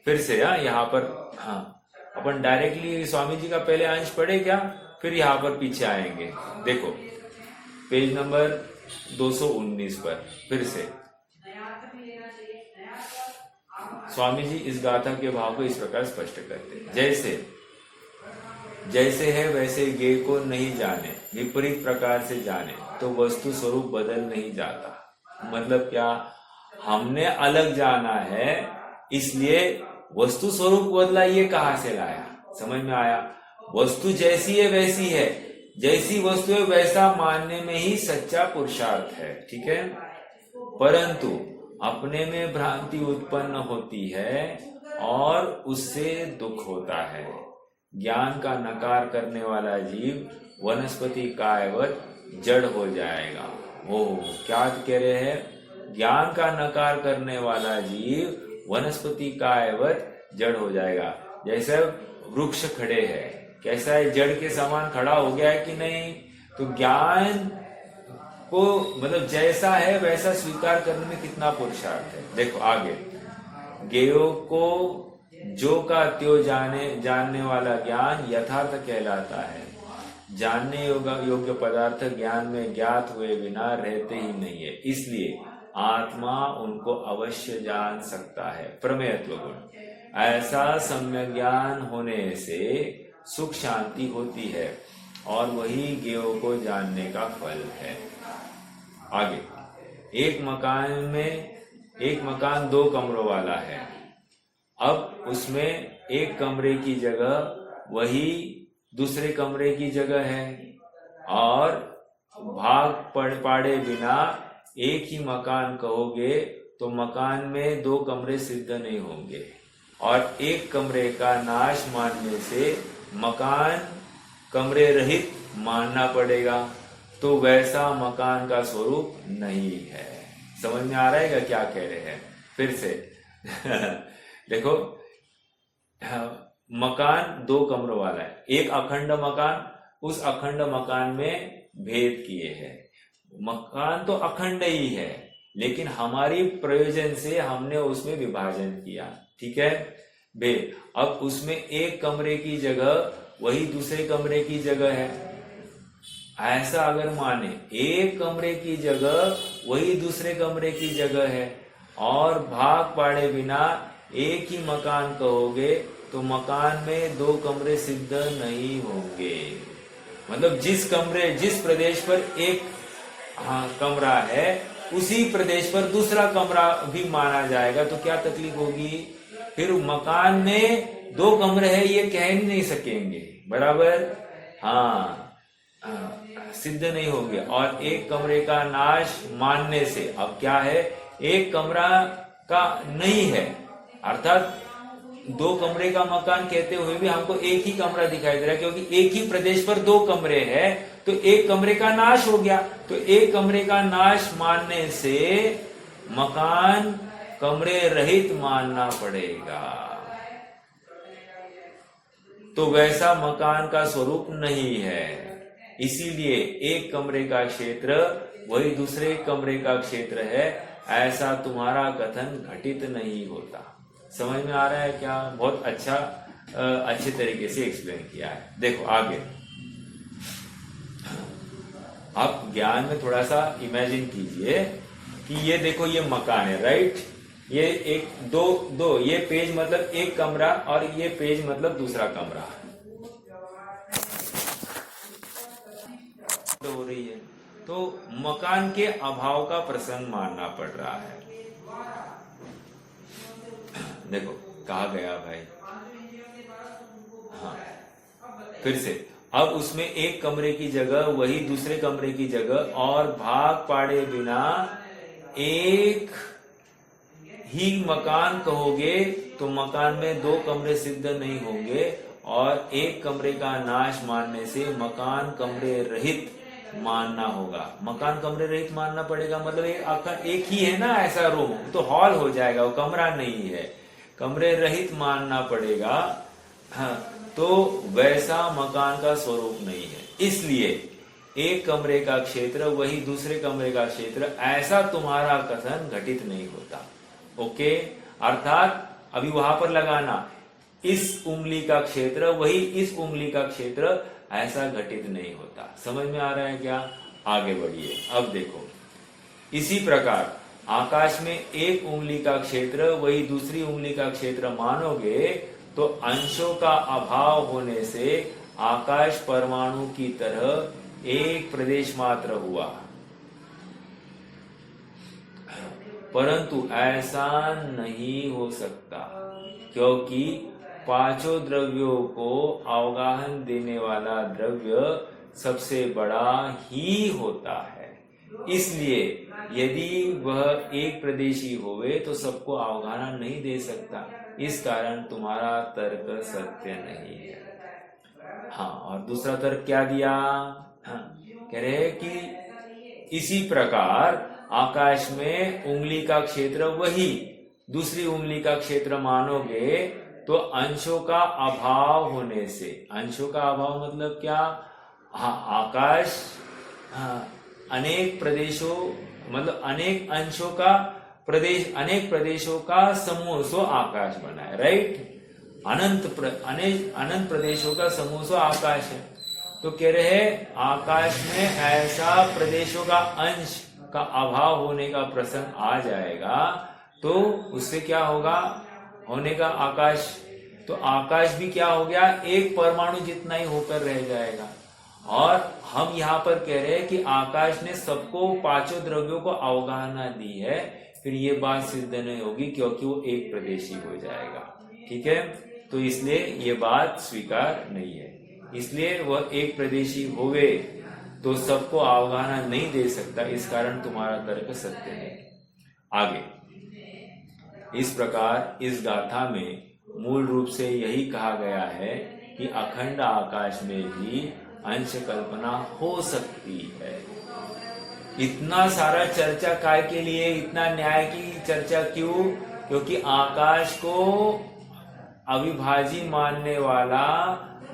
फिर से यहाँ पर, हाँ, अपन डायरेक्टली स्वामी जी का पहले अंश पढ़े क्या, फिर यहाँ पर पीछे आएंगे। देखो पेज नंबर 219 पर फिर से स्वामी जी इस गाथा के भाव को इस प्रकार स्पष्ट करते हैं, जैसे है वैसे गे को नहीं जाने, विपरीत प्रकार से जाने तो वस्तु स्वरूप बदल नहीं जाता। मतलब क्या, हमने अलग जाना है इसलिए वस्तु स्वरूप बदला, ये कहां से लाया, समझ में आया। वस्तु जैसी है वैसी है, जैसी वस्तु है वैसा मानने में ही सच्चा पुरुषार्थ है, ठीक है। परंतु अपने में भ्रांति उत्पन्न होती है और उससे दुख होता है। ज्ञान का नकार करने वाला जीव वनस्पति कायवत जड़ हो जाएगा। ओह, क्या कह रहे हैं? ज्ञान का नकार करने वाला जीव वनस्पति कायवत जड़ हो जाएगा। जैसे वृक्ष खड़े हैं, कैसा है? जड़ के समान खड़ा हो गया है कि नहीं? तो ज्ञान को मतलब जैसा है वैसा स्वीकार करने में कितना पुरुषार्थ है। देखो आगे, ज्ञेयों को जो का त्यो जानने वाला ज्ञान यथार्थ कहलाता है। जानने योग्य पदार्थ ज्ञान में ज्ञात हुए बिना रहते ही नहीं है, इसलिए आत्मा उनको अवश्य जान सकता है। प्रमेयत्व गुण, ऐसा सम्यक ज्ञान होने से सुख शांति होती है और वही ज्ञेयों को जानने का फल है। आगे, एक मकान 2 कमरों वाला है। अब उसमें एक कमरे की जगह वही दूसरे कमरे की जगह है और भाग पाड़े बिना एक ही मकान कहोगे तो मकान में 2 कमरे सिद्ध नहीं होंगे और एक कमरे का नाश मानने से मकान कमरे रहित मानना पड़ेगा, तो वैसा मकान का स्वरूप नहीं है। समझ में आ रहा है क्या क्या कह रहे हैं? फिर से देखो, मकान 2 कमरों वाला है, एक अखंड मकान, उस अखंड मकान में भेद किए हैं। मकान तो अखंड ही है, लेकिन हमारी प्रयोजन से हमने उसमें विभाजन किया, ठीक है बे। अब उसमें एक कमरे की जगह वही दूसरे कमरे की जगह है। ऐसा अगर माने एक कमरे की जगह वही दूसरे कमरे की जगह है और भाग पाड़े बिना एक ही मकान कहोगे तो मकान में 2 कमरे सिद्ध नहीं होंगे। मतलब जिस प्रदेश पर एक कमरा है उसी प्रदेश पर दूसरा कमरा भी माना जाएगा, तो क्या तकलीफ होगी? फिर मकान में 2 कमरे हैं ये कह ही नहीं सकेंगे, बराबर? सिद्ध नहीं होंगे। और एक कमरे का नाश मानने से अब क्या है, एक कमरा का नहीं है, अर्थात 2 कमरे का मकान कहते हुए भी हमको एक ही कमरा दिखाई दे रहा है, क्योंकि एक ही प्रदेश पर 2 कमरे हैं तो एक कमरे का नाश हो गया। तो एक कमरे का नाश मानने से मकान कमरे रहित मानना पड़ेगा, तो वैसा मकान का स्वरूप नहीं है। इसीलिए एक कमरे का क्षेत्र वही दूसरे कमरे का क्षेत्र है, ऐसा तुम्हारा कथन घटित नहीं होता। समझ में आ रहा है क्या? बहुत अच्छा अच्छे तरीके से एक्सप्लेन किया है। देखो आगे, आप ज्ञान में थोड़ा सा इमेजिन कीजिए कि ये देखो ये मकान है, राइट? ये एक दो ये पेज मतलब एक कमरा और ये पेज मतलब दूसरा कमरा हो रही है, तो मकान के अभाव का प्रसंग मानना पड़ रहा है। देखो कहा गया भाई, हाँ फिर से, अब उसमें एक कमरे की जगह वही दूसरे कमरे की जगह और भाग पाड़े बिना एक ही मकान कहोगे तो मकान में 2 कमरे सिद्ध नहीं होंगे और एक कमरे का नाश मानने से मकान कमरे रहित मानना होगा। मकान कमरे रहित मानना पड़ेगा, मतलब एक ही है ना ऐसा रूम, तो हॉल हो जाएगा, वो कमरा नहीं है, कमरे रहित मानना पड़ेगा। हाँ, तो वैसा मकान का स्वरूप नहीं है। इसलिए एक कमरे का क्षेत्र वही दूसरे कमरे का क्षेत्र, ऐसा तुम्हारा कथन घटित नहीं होता। ओके, अर्थात अभी वहां पर लगाना, इस उंगली का क्षेत्र वही इस उंगली का क्षेत्र, ऐसा घटित नहीं होता। समझ में आ रहा है क्या? आगे बढ़िए। अब देखो, इसी प्रकार आकाश में एक उंगली का क्षेत्र वही दूसरी उंगली का क्षेत्र मानोगे तो अंशों का अभाव होने से आकाश परमाणु की तरह एक प्रदेश मात्र हुआ, परंतु ऐसा नहीं हो सकता, क्योंकि पांचों द्रव्यों को अवगाहन देने वाला द्रव्य सबसे बड़ा ही होता है। इसलिए यदि वह एक प्रदेशी होवे तो सबको अवगाहना नहीं दे सकता। इस कारण तुम्हारा तर्क सत्य नहीं है। हाँ, और दूसरा तर्क क्या दिया? हाँ, कह रहे हैं कि इसी प्रकार आकाश में उंगली का क्षेत्र वही दूसरी उंगली का क्षेत्र मानोगे तो अंशों का अभाव होने से, अंशों का अभाव मतलब क्या? हाँ, आकाश अनेक प्रदेशों मतलब अनेक अंशों का प्रदेश, अनेक प्रदेशों का समूह सो आकाश बना है, राइट? अनंत प्रदेशों का समूह सो आकाश है। तो कह रहे हैं आकाश में ऐसा प्रदेशों का अंश का अभाव होने का प्रसंग आ जाएगा तो उससे क्या होगा? होने का आकाश, तो आकाश भी क्या हो गया? एक परमाणु जितना ही होकर रह जाएगा। और हम यहाँ पर कह रहे हैं कि आकाश ने सबको पांचों द्रव्यों को अवगाहना दी है, फिर ये बात सिद्ध नहीं होगी क्योंकि वो एक प्रदेशी हो जाएगा। ठीक है, तो इसलिए ये बात स्वीकार नहीं है। इसलिए वह एक प्रदेशी होवे तो सबको अवगाहना नहीं दे सकता, इस कारण तुम्हारा तर्क सत्य है। आगे, इस प्रकार इस गाथा में मूल रूप से यही कहा गया है कि अखंड आकाश में भी अंश कल्पना हो सकती है। इतना सारा चर्चा काय के लिए, इतना न्याय की चर्चा क्यों? क्योंकि आकाश को अविभाज्य मानने वाला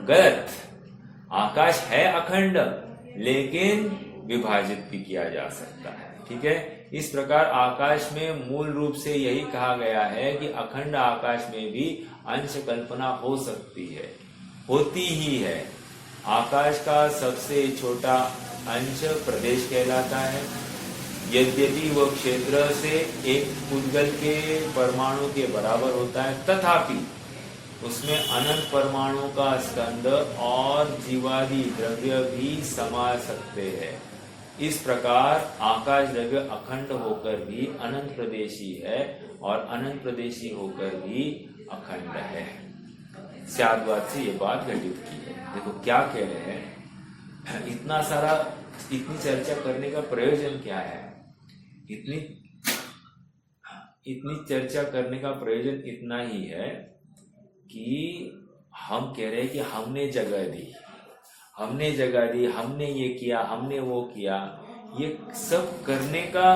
गलत। आकाश है अखंड लेकिन विभाजित भी किया जा सकता है। ठीक है, इस प्रकार आकाश में मूल रूप से यही कहा गया है कि अखंड आकाश में भी अंश कल्पना हो सकती है, होती ही है। आकाश का सबसे छोटा अंश प्रदेश कहलाता है। यद्यपि वह क्षेत्र से एक पुद्गल के परमाणु के बराबर होता है, तथापि उसमें अनंत परमाणु का स्कंद और जीवादि द्रव्य भी समा सकते हैं। इस प्रकार आकाश द्रव्य अखंड होकर भी अनंत प्रदेशी है और अनंत प्रदेशी होकर भी अखंड है। स्याद्वाद से ये बात घटित की है। देखो क्या कह रहे हैं, इतनी चर्चा करने का प्रयोजन क्या है? इतनी चर्चा करने का प्रयोजन इतना ही है कि हम कह रहे हैं कि हमने जगह दी, हमने ये किया, हमने वो किया। ये सब करने का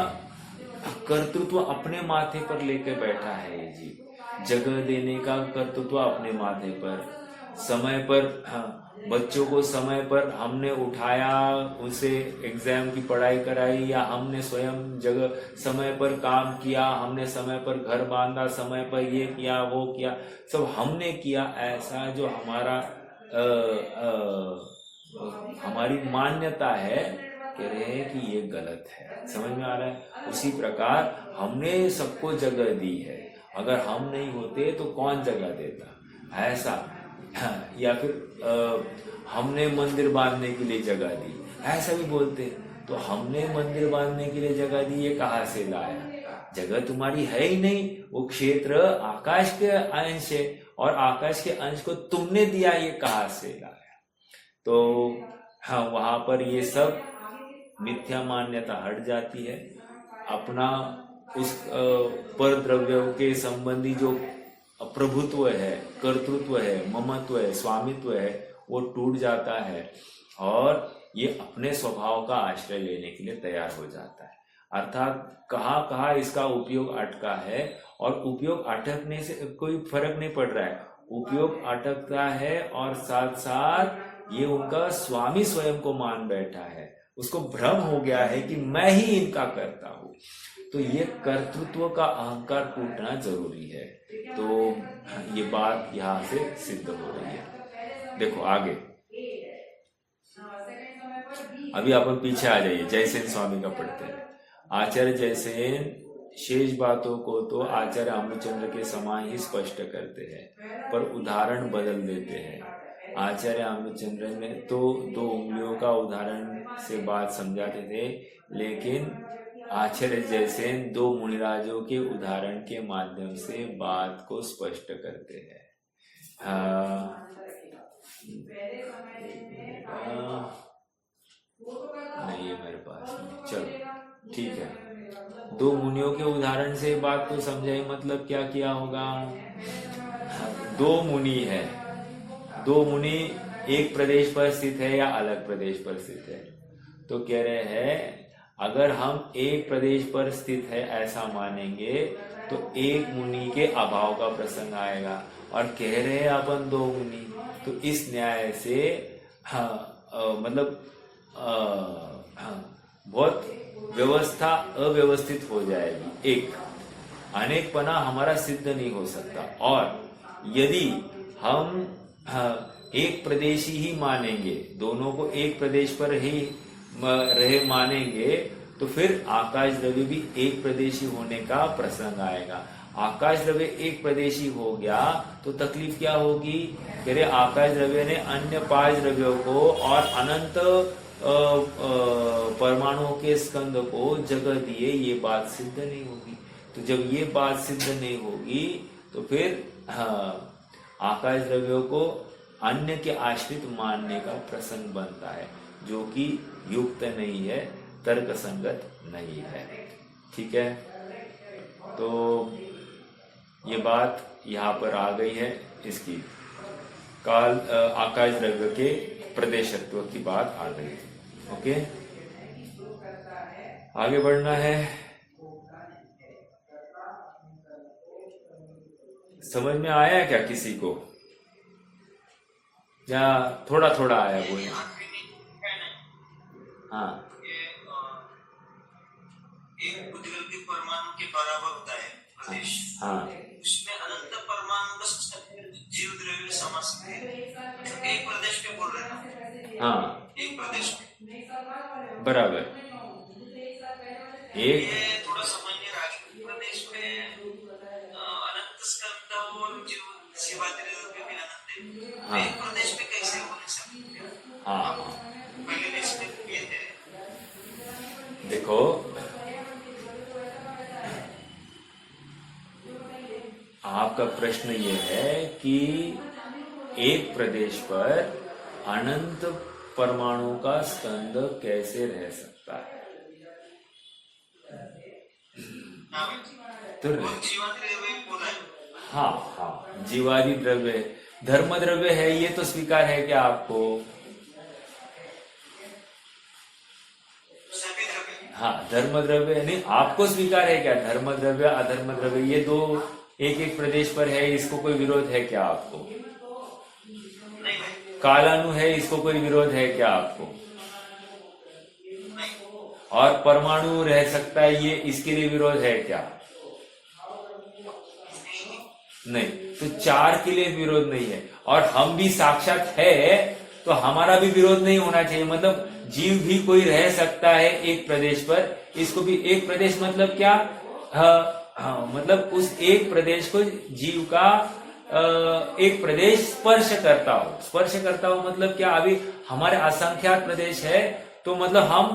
कर्तृत्व अपने माथे पर लेके बैठा है ये जी। जगह देने का कर्तृत्व अपने माथे पर, समय पर, बच्चों को समय पर हमने उठाया, उनसे एग्जाम की पढ़ाई कराई, या हमने स्वयं जगह समय पर काम किया, हमने समय पर घर बांधा, समय पर ये किया वो किया, सब हमने किया। ऐसा जो हमारी मान्यता है, कह रहे हैं कि ये गलत है। समझ में आ रहा है? उसी प्रकार हमने सबको जगह दी है, अगर हम नहीं होते तो कौन जगह देता, ऐसा। या फिर हमने मंदिर बांधने के लिए जगह दी, ऐसा भी बोलते। तो हमने मंदिर बांधने के लिए जगह दी, ये कहाँ से लाया? जगह तुम्हारी है ही नहीं, वो क्षेत्र आकाश के अंश है और आकाश के अंश को तुमने दिया, ये कहाँ से लाया? तो हाँ, वहां पर ये सब मिथ्या मान्यता हट जाती है। अपना उस पर द्रव्य के संबंधी जो प्रभुत्व है, कर्तृत्व है, ममत्व है, स्वामित्व है, वो टूट जाता है और ये अपने स्वभाव का आश्रय लेने के लिए तैयार हो जाता है। अर्थात कहाँ कहाँ इसका उपयोग अटका है, और उपयोग अटकने से कोई फर्क नहीं पड़ रहा है, उपयोग अटकता है और साथ साथ ये उनका स्वामी स्वयं को मान बैठा है। उसको भ्रम हो गया है कि मैं ही इनका करता हूँ। तो ये कर्तृत्व का अहंकार टूटना जरूरी है। तो ये बात यहाँ से सिद्ध हो रही है। देखो आगे, अभी अपन पीछे आ जाइए, जयसेन स्वामी का पढ़ते हैं। आचार्य जयसेन शेष बातों को तो आचार्य अमृतचंद्र के समान ही स्पष्ट करते हैं, पर उदाहरण बदल देते हैं। आचार्य अमृतचंद्र ने तो 2 उंगलियों का उदाहरण से बात समझाते थे, लेकिन आचार्य जयसेन 2 मुनिराजों के उदाहरण के माध्यम से बात को स्पष्ट करते हैं। नहीं है मेरे पास में। चलो ठीक है, दो मुनियों के उदाहरण से बात तो समझाई, मतलब क्या किया होगा। दो मुनि है, दो मुनि एक प्रदेश पर स्थित है या अलग प्रदेश पर स्थित है, तो कह रहे हैं अगर हम एक प्रदेश पर स्थित है ऐसा मानेंगे तो एक मुनि के अभाव का प्रसंग आएगा, और कह रहे हैं अपन दो मुनि, तो इस न्याय से मतलब बहुत व्यवस्था अव्यवस्थित हो जाएगी। एक अनेकपना हमारा सिद्ध नहीं हो सकता, और यदि हम एक प्रदेशी ही मानेंगे, दोनों को एक प्रदेश पर ही रहे मानेंगे, तो फिर आकाश द्रव्य भी एक प्रदेशी होने का प्रसंग आएगा। आकाश द्रव्य एक प्रदेशी हो गया तो तकलीफ क्या होगी, कह रहे आकाश द्रव्य ने अन्य 5 द्रव्यों को और अनंत परमाणुओं के स्कंद को जगह दिए, ये बात सिद्ध नहीं होगी। तो जब ये बात सिद्ध नहीं होगी तो फिर आकाश द्रव्यों को अन्य के आश्रित मानने का प्रसंग बनता है, जो कि युक्त नहीं है, तर्क संगत नहीं है। ठीक है, तो ये बात यहाँ पर आ गई है, इसकी काल आकाश द्रव्य के प्रदेशत्व की बात आ गई। ओके, आगे बढ़ना है। समझ में आया क्या किसी को, या थोड़ा थोड़ा आया बोले? हाँ, एक बुद्धिवृत्ति परमाणु के बराबर होता है प्रदेश। हाँ, उसमें अनंत परमाणु का जीव द्रव्य समा सकते हैं, मतलब एक प्रदेश पे बोल रहे हैं ना। हाँ, एक प्रदेश में बराबर। एक ये थोड़ा समझिए, राजपूत प्रदेश में अनंत स्कंद और जीव शिवाजी द्रव्य भी अनंत है। हाँ, एक प्रदेश में कैसे हो नहीं सकते? हाँ, पहले इसमें किए थे। देखो आपका प्रश्न ये है कि एक प्रदेश पर अनंत परमाणु का स्कंद कैसे रह सकता है। तो हाँ हाँ, जीवादि द्रव्य, धर्म द्रव्य है, ये तो स्वीकार है क्या आपको? हाँ, धर्म द्रव्य नहीं, आपको स्वीकार है क्या? धर्म द्रव्य अधर्म द्रव्य ये दो एक एक प्रदेश पर है, इसको कोई विरोध है क्या आपको? कालानु है, इसको कोई विरोध है क्या आपको? और परमाणु रह सकता है, ये इसके लिए विरोध है क्या? नहीं, तो 4 के लिए विरोध नहीं है, और हम भी साक्षात है तो हमारा भी विरोध नहीं होना चाहिए। मतलब जीव भी कोई रह सकता है एक प्रदेश पर, इसको भी एक प्रदेश मतलब क्या? मतलब उस एक प्रदेश को जीव का एक प्रदेश स्पर्श करता हो। स्पर्श करता हो मतलब क्या? अभी हमारे असंख्यात प्रदेश है, तो मतलब हम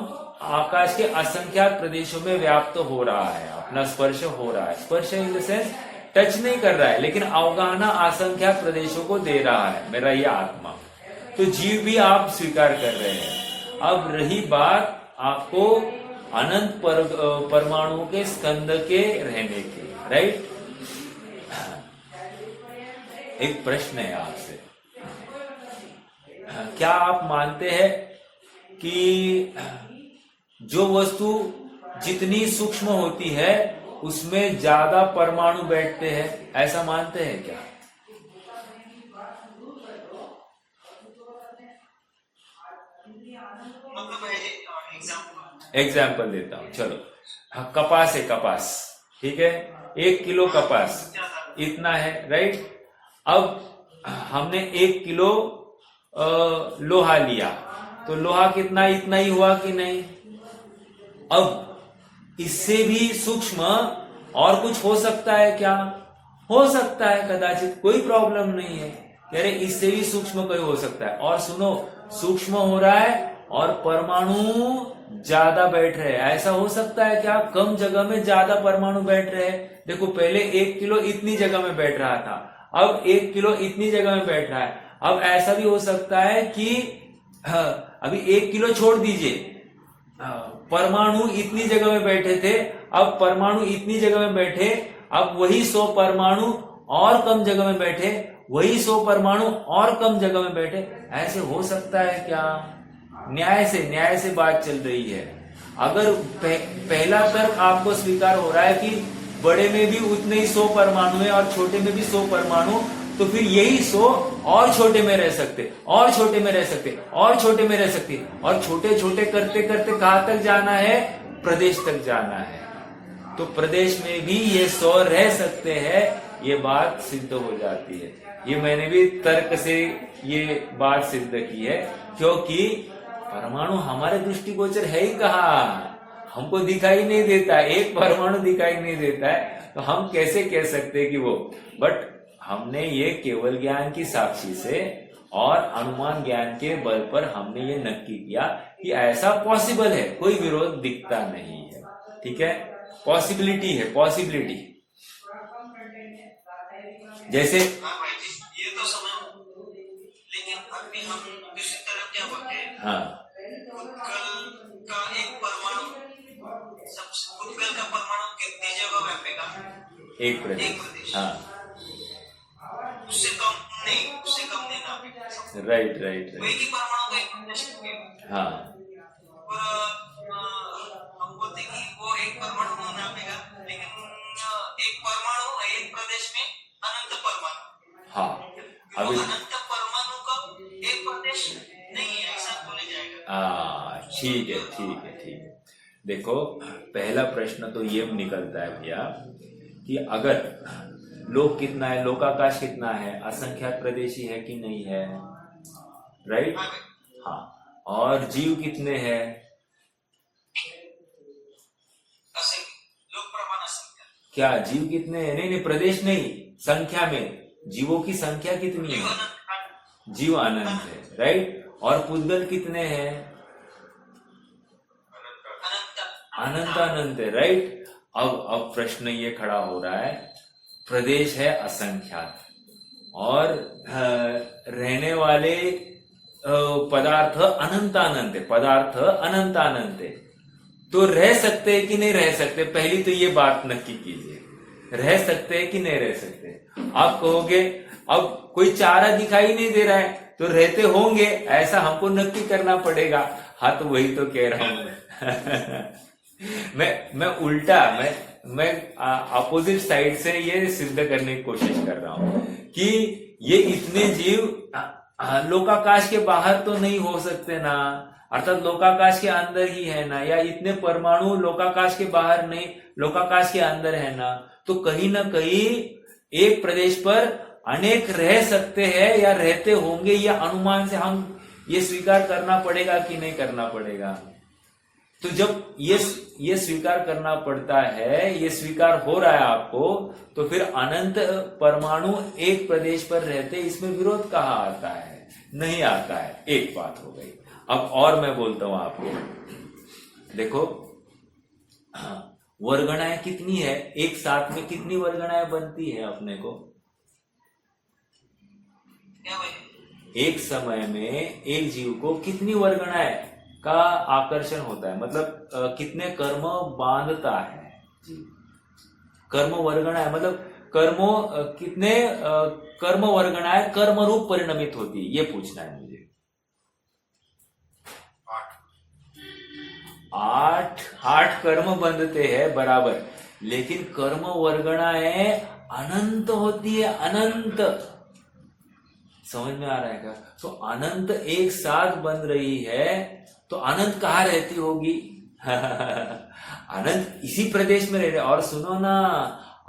आकाश के असंख्यात प्रदेशों में व्याप्त हो रहा है, अपना स्पर्श हो रहा है। स्पर्श इन द सेंस टच नहीं कर रहा है, लेकिन अवगाहना असंख्यात प्रदेशों को दे रहा है मेरा ये आत्मा। तो जीव भी आप स्वीकार कर रहे हैं। अब रही बात आपको अनंत परमाणुओं के स्कंद के रहने की, राइट? एक प्रश्न है आपसे, क्या आप मानते हैं कि जो वस्तु जितनी सूक्ष्म होती है उसमें ज्यादा परमाणु बैठते हैं, ऐसा मानते हैं क्या? एग्जाम्पल देता हूं, चलो। हाँ, कपास है, कपास, ठीक है, 1 किलो कपास इतना है, राइट? अब हमने 1 किलो लोहा लिया, तो लोहा कितना? इतना ही हुआ कि नहीं? अब इससे भी सूक्ष्म और कुछ हो सकता है क्या? हो सकता है कदाचित, कोई प्रॉब्लम नहीं है। कह रहे इससे भी सूक्ष्म कोई हो सकता है। और सुनो, सूक्ष्म हो रहा है और परमाणु ज्यादा बैठ रहे हैं, ऐसा हो सकता है क्या? कम जगह में ज्यादा परमाणु बैठ रहे हैं। देखो, पहले 1 किलो इतनी जगह में बैठ रहा था, अब 1 किलो इतनी जगह में बैठ रहा है। अब ऐसा भी हो सकता है कि अभी 1 किलो छोड़ दीजिए, परमाणु इतनी जगह में बैठे थे, अब परमाणु इतनी जगह में बैठे, अब वही 100 परमाणु और कम जगह में बैठे, वही 100 परमाणु और कम जगह में बैठे। ऐसे हो सकता है क्या? न्याय से बात चल रही है। अगर पहला तर्क आपको स्वीकार हो रहा है कि बड़े में भी उतने ही 100 परमाणु है और छोटे में भी 100 परमाणु, तो फिर यही 100 और छोटे में रह सकते, और छोटे में रह सकते, और छोटे में रह सकते, और छोटे छोटे करते करते कहां तक जाना है? प्रदेश तक जाना है। तो प्रदेश में भी ये 100 रह सकते हैं, ये बात सिद्ध हो जाती है। ये मैंने भी तर्क से ये बात सिद्ध की है, क्योंकि परमाणु हमारे दृष्टिगोचर है ही कहाँ, हमको दिखाई नहीं देता, एक परमाणु दिखाई नहीं देता है, तो हम कैसे कह सकते हैं कि वो। बट हमने ये केवल ज्ञान की साक्षी से और अनुमान ज्ञान के बल पर हमने ये नक्की किया कि ऐसा पॉसिबल है, कोई विरोध दिखता नहीं है। ठीक है, पॉसिबिलिटी है, पॉसिबिलिटी। जैसे हाँ भाई जी, ये तो समझ, लेकिन अभी हम दूसरी तरफ क्या बोलते हैं? हाँ, भूतकाल का एक परमाणु, भूतकाल का परमाणु कितनी जगह व्यापेगा? एक प्रदेश। हाँ, उससे कम नहीं ना। राइट। वो एक ही परमाणु का एक प्रदेश हो गया। हाँ, और हम बोलते हैं कि वो एक परमाणु नहीं नापेगा, लेकिन एक परमाणु एक प्रदेश में अनंत परमाणु। हाँ, अभी अनंत परमाणु का एक प्रदेश नहीं है, ऐसा बोले जाएगा। ठीक है। देखो, पहला प्रश्न तो ये निकलता है भैया कि अगर लोक कितना है, लोकाकाश कितना है, असंख्यात प्रदेशी है कि नहीं है, राइट? हाँ, और जीव कितने हैं? लोक प्रमाण असंख्यात। क्या जीव कितने हैं? नहीं, प्रदेश नहीं, संख्या में जीवों की संख्या कितनी है? जीव अनंत है, राइट? और पुद्गल कितने हैं? अनंत है, राइट? अब प्रश्न ये खड़ा हो रहा है, प्रदेश है असंख्यात और रहने वाले पदार्थ अनंत है, तो रह सकते हैं कि नहीं रह सकते? पहली तो ये बात नक्की कीजिए, रह सकते हैं कि नहीं रह सकते? आप कहोगे अब कोई चारा दिखाई नहीं दे रहा है, तो रहते होंगे, ऐसा हमको नक्की करना पड़ेगा। हाँ, तो वही तो कह रहा हूं मैं उल्टा, मैं अपोजिट साइड से ये सिद्ध करने की कोशिश कर रहा हूं कि ये इतने जीव लोकाकाश के बाहर तो नहीं हो सकते ना, अर्थात लोकाकाश के अंदर ही है ना, या इतने परमाणु लोकाकाश के बाहर नहीं, लोकाकाश के अंदर है ना, तो कहीं ना कहीं एक प्रदेश पर अनेक रह सकते हैं या रहते होंगे, या अनुमान से हम ये स्वीकार करना पड़ेगा कि नहीं करना पड़ेगा? तो जब ये स्वीकार करना पड़ता है, ये स्वीकार हो रहा है आपको, तो फिर अनंत परमाणु एक प्रदेश पर रहते, इसमें विरोध कहाँ आता है? नहीं आता है। एक बात हो गई। अब और मैं बोलता हूं आपको, देखो, वर्गणाएं कितनी है? एक साथ में कितनी वर्गणाएं बनती है अपने को? एक समय में एक जीव को कितनी वर्गणाएं का आकर्षण होता है, मतलब कितने कर्म बांधता है जीव? कर्म वर्गणाएं मतलब कितने कर्म वर्गणाएं कर्म रूप परिणमित होती है, ये पूछना है मुझे। 8 कर्म बंधते हैं, बराबर, लेकिन कर्म वर्गणाएं अनंत होती है, अनंत। समझ में आ रहा है क्या? तो अनंत एक साथ बन रही है, तो अनंत कहाँ रहती होगी? अनंत इसी प्रदेश में रह रहे। और सुनो ना,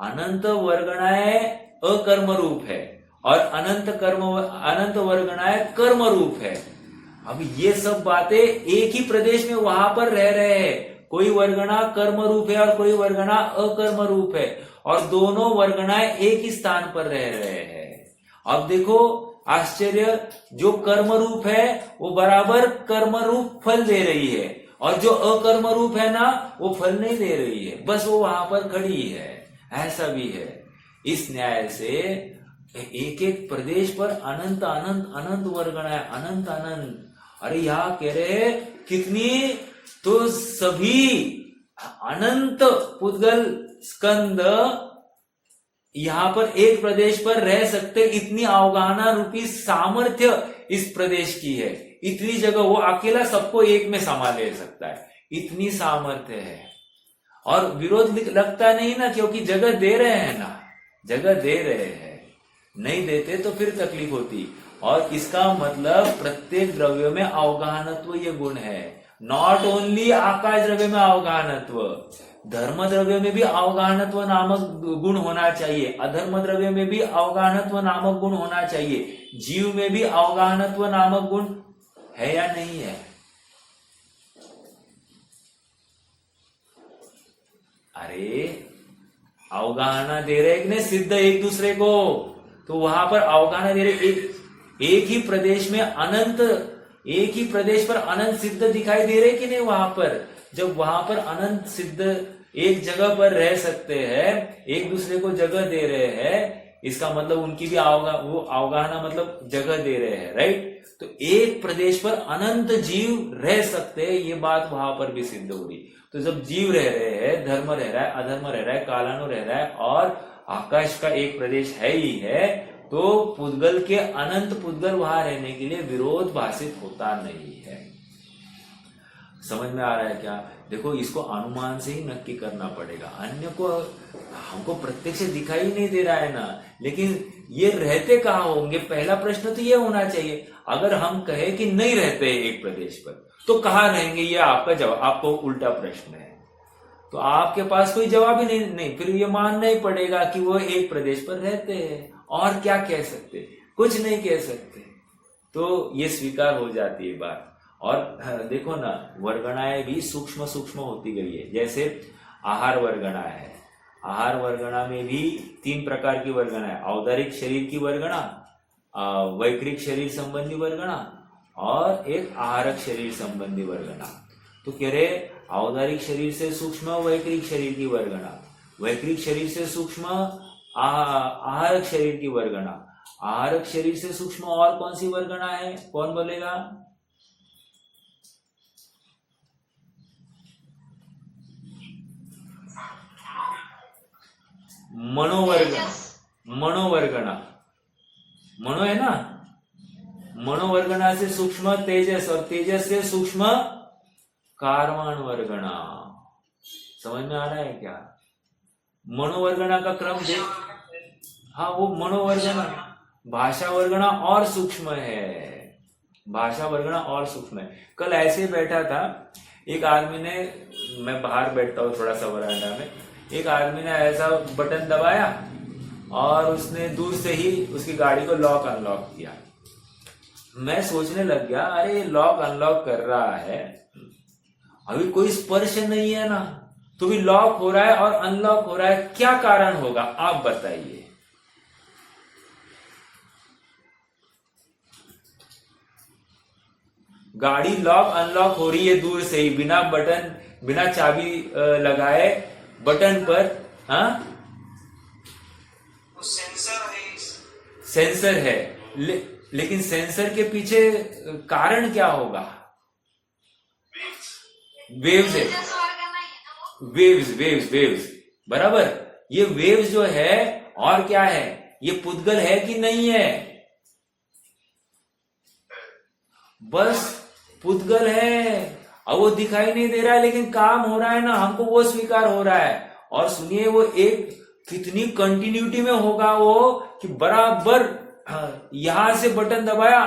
अनंत वर्गणाएं अकर्म रूप है और अनंत वर्गणाएं कर्म रूप है। अब ये सब बातें एक ही प्रदेश में वहां पर रह रहे हैं, कोई वर्गणा कर्म रूप है और कोई वर्गणा अकर्म रूप है, और दोनों वर्गणाएं एक ही स्थान पर रह रहे हैं। अब देखो आश्चर्य, जो कर्म रूप है वो बराबर कर्म रूप फल दे रही है, और जो अकर्म रूप है ना, वो फल नहीं दे रही है, बस वो वहां पर खड़ी है। ऐसा भी है। इस न्याय से एक एक प्रदेश पर अनंत अनंत अनंत वर्गणा है, अनंत अनंत। अरे यहाँ कह रहे कितनी, तो सभी अनंत पुद्गल स्कंद यहाँ पर एक प्रदेश पर रह सकते, इतनी अवगाहना रूपी सामर्थ्य इस प्रदेश की है। इतनी जगह वो अकेला सबको एक में संभाल ले सकता है, इतनी सामर्थ्य है। और विरोध लगता नहीं ना, क्योंकि जगह दे रहे हैं ना, जगह दे रहे हैं। नहीं देते तो फिर तकलीफ होती। और इसका मतलब प्रत्येक द्रव्य में अवगाहनत्व ये गुण है। नॉट ओनली आकाश द्रव्य में अवगाहनत्व, धर्म द्रव्य में भी अवगाहनत्व नामक गुण होना चाहिए, अधर्म द्रव्य में भी अवगाहनत्व नामक गुण होना चाहिए, जीव में भी अवगाहनत्व नामक गुण है या नहीं है? अरे अवगाहना दे रहे कि नहीं सिद्ध एक दूसरे को, तो वहां पर अवगाहना दे रहे, एक ही प्रदेश में अनंत, एक ही प्रदेश पर अनंत सिद्ध दिखाई दे रहे कि नहीं? वहां पर जब वहां पर अनंत सिद्ध एक जगह पर रह सकते हैं, एक दूसरे को जगह दे रहे हैं, इसका मतलब उनकी भी वो अवगाहना मतलब जगह दे रहे हैं, राइट? तो एक प्रदेश पर अनंत जीव रह सकते हैं, ये बात वहां पर भी सिद्ध हो रही। तो जब जीव रह रहे हैं, धर्म रह रहा है, अधर्म रह रहा है, कालानु रह रहा है, और आकाश का एक प्रदेश है ही है, तो पुद्गल के अनंत पुद्गल वहां रहने के लिए विरोध भाषित होता नहीं है। समझ में आ रहा है क्या? देखो, इसको अनुमान से ही नक्की करना पड़ेगा, अन्य को हमको प्रत्यक्ष दिखाई नहीं दे रहा है ना, लेकिन ये रहते कहाँ होंगे? पहला प्रश्न तो ये होना चाहिए। अगर हम कहे कि नहीं रहते एक प्रदेश पर, तो कहाँ रहेंगे? ये आपका जवाब, आपको उल्टा प्रश्न है, तो आपके पास कोई जवाब ही नहीं, फिर ये मानना ही पड़ेगा कि वो एक प्रदेश पर रहते हैं। और क्या कह सकते? कुछ नहीं कह सकते, तो ये स्वीकार हो जाती है बात। और देखो ना, वर्गणाएं भी सूक्ष्म सूक्ष्म होती गई है। जैसे आहार वर्गणा है, आहार वर्गणा में भी 3 प्रकार की वर्गणा है, औदारिक शरीर की वर्गणा, वैक्रिक शरीर संबंधी वर्गणा, और एक आहारक शरीर संबंधी वर्गणा। तो कह रहे औदारिक शरीर से सूक्ष्म वैक्रिक शरीर की वर्गणा, वैक्रिक शरीर से सूक्ष्म आहारक शरीर की वर्गणा, आहारक शरीर से सूक्ष्म और कौन सी वर्गणा है? कौन बोलेगा? मनोवर्गणा, मनोवर्गणा, मनो है ना, मनोवर्गणा से सूक्ष्म तेजस, और तेजस से सूक्ष्म कार्बन वर्गणा। समझ में आ रहा है क्या? मनोवर्गणा का क्रम देख, हाँ वो मनोवर्गणा, भाषा वर्गणा और सूक्ष्म है, भाषा वर्गणा और सूक्ष्म है। कल ऐसे बैठा था एक आदमी ने, मैं बाहर बैठता हूँ थोड़ा सा वरांडा में, एक आदमी ने ऐसा बटन दबाया और उसने दूर से ही उसकी गाड़ी को लॉक अनलॉक किया। मैं सोचने लग गया, अरे लॉक अनलॉक कर रहा है, अभी कोई स्पर्श नहीं है ना, तो भी लॉक हो रहा है और अनलॉक हो रहा है, क्या कारण होगा आप बताइए? गाड़ी लॉक अनलॉक हो रही है दूर से ही, बिना बटन, बिना चाबी लगाए बटन पर। हाँ, सेंसर है, सेंसर है, लेकिन सेंसर के पीछे कारण क्या होगा? वेव्स है, वेव्स वेव्स वेव्स, बराबर। ये वेव्स जो है, और क्या है, ये पुद्गल है कि नहीं है? बस पुद्गल है, अब वो दिखाई नहीं दे रहा है, लेकिन काम हो रहा है ना, हमको वो स्वीकार हो रहा है। और सुनिए, वो एक कितनी कंटिन्यूटी में होगा वो, कि बराबर यहां से बटन दबाया,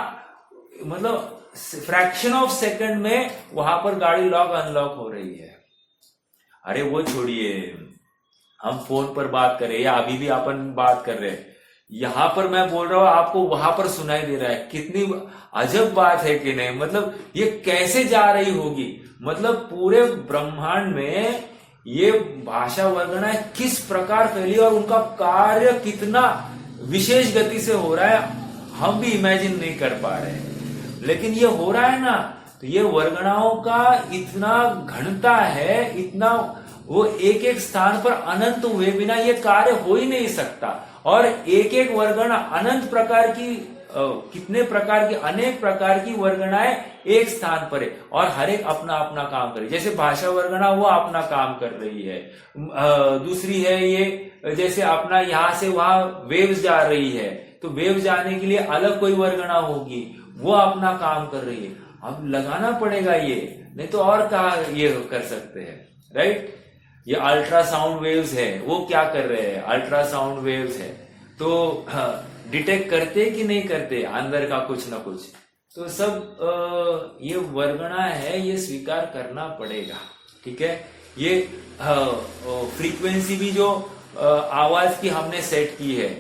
मतलब फ्रैक्शन ऑफ सेकंड में वहां पर गाड़ी लॉक अनलॉक हो रही है। अरे वो छोड़िए, हम फोन पर बात कर रहे हैं या अभी भी अपन बात कर रहे हैं, यहां पर मैं बोल रहा हूं, आपको वहां पर सुनाई दे रहा है। कितनी अजब बात है कि नहीं? मतलब ये कैसे जा रही होगी? मतलब पूरे ब्रह्मांड में ये भाषा वर्गणा किस प्रकार फैली और उनका कार्य कितना विशेष गति से हो रहा है, हम भी इमेजिन नहीं कर पा रहे हैं, लेकिन ये हो रहा है ना। तो ये वर्गणाओं का इतना घनता है, इतना वो एक एक स्थान पर अनंत हुए बिना ये कार्य हो ही नहीं सकता। और एक एक वर्गणा अनंत प्रकार की कितने प्रकार की अनेक प्रकार की वर्गणाएं एक स्थान पर है और हर एक अपना अपना काम करे। जैसे भाषा वर्गणा वो अपना काम कर रही है, दूसरी है ये जैसे अपना यहाँ से वहां वेव्स जा रही है तो वेव जाने के लिए अलग कोई वर्गणा होगी, वो अपना काम कर रही है। अब लगाना पड़ेगा ये, नहीं तो और कहा ये कर सकते हैं, राइट। ये अल्ट्रासाउंड वेव्स है, वो क्या कर रहे हैं, अल्ट्रासाउंड वेव्स है तो डिटेक्ट करते कि नहीं करते अंदर का कुछ ना कुछ। तो सब ये वर्गणा है, ये स्वीकार करना पड़ेगा, ठीक है। ये फ्रीक्वेंसी भी जो आवाज की हमने सेट की है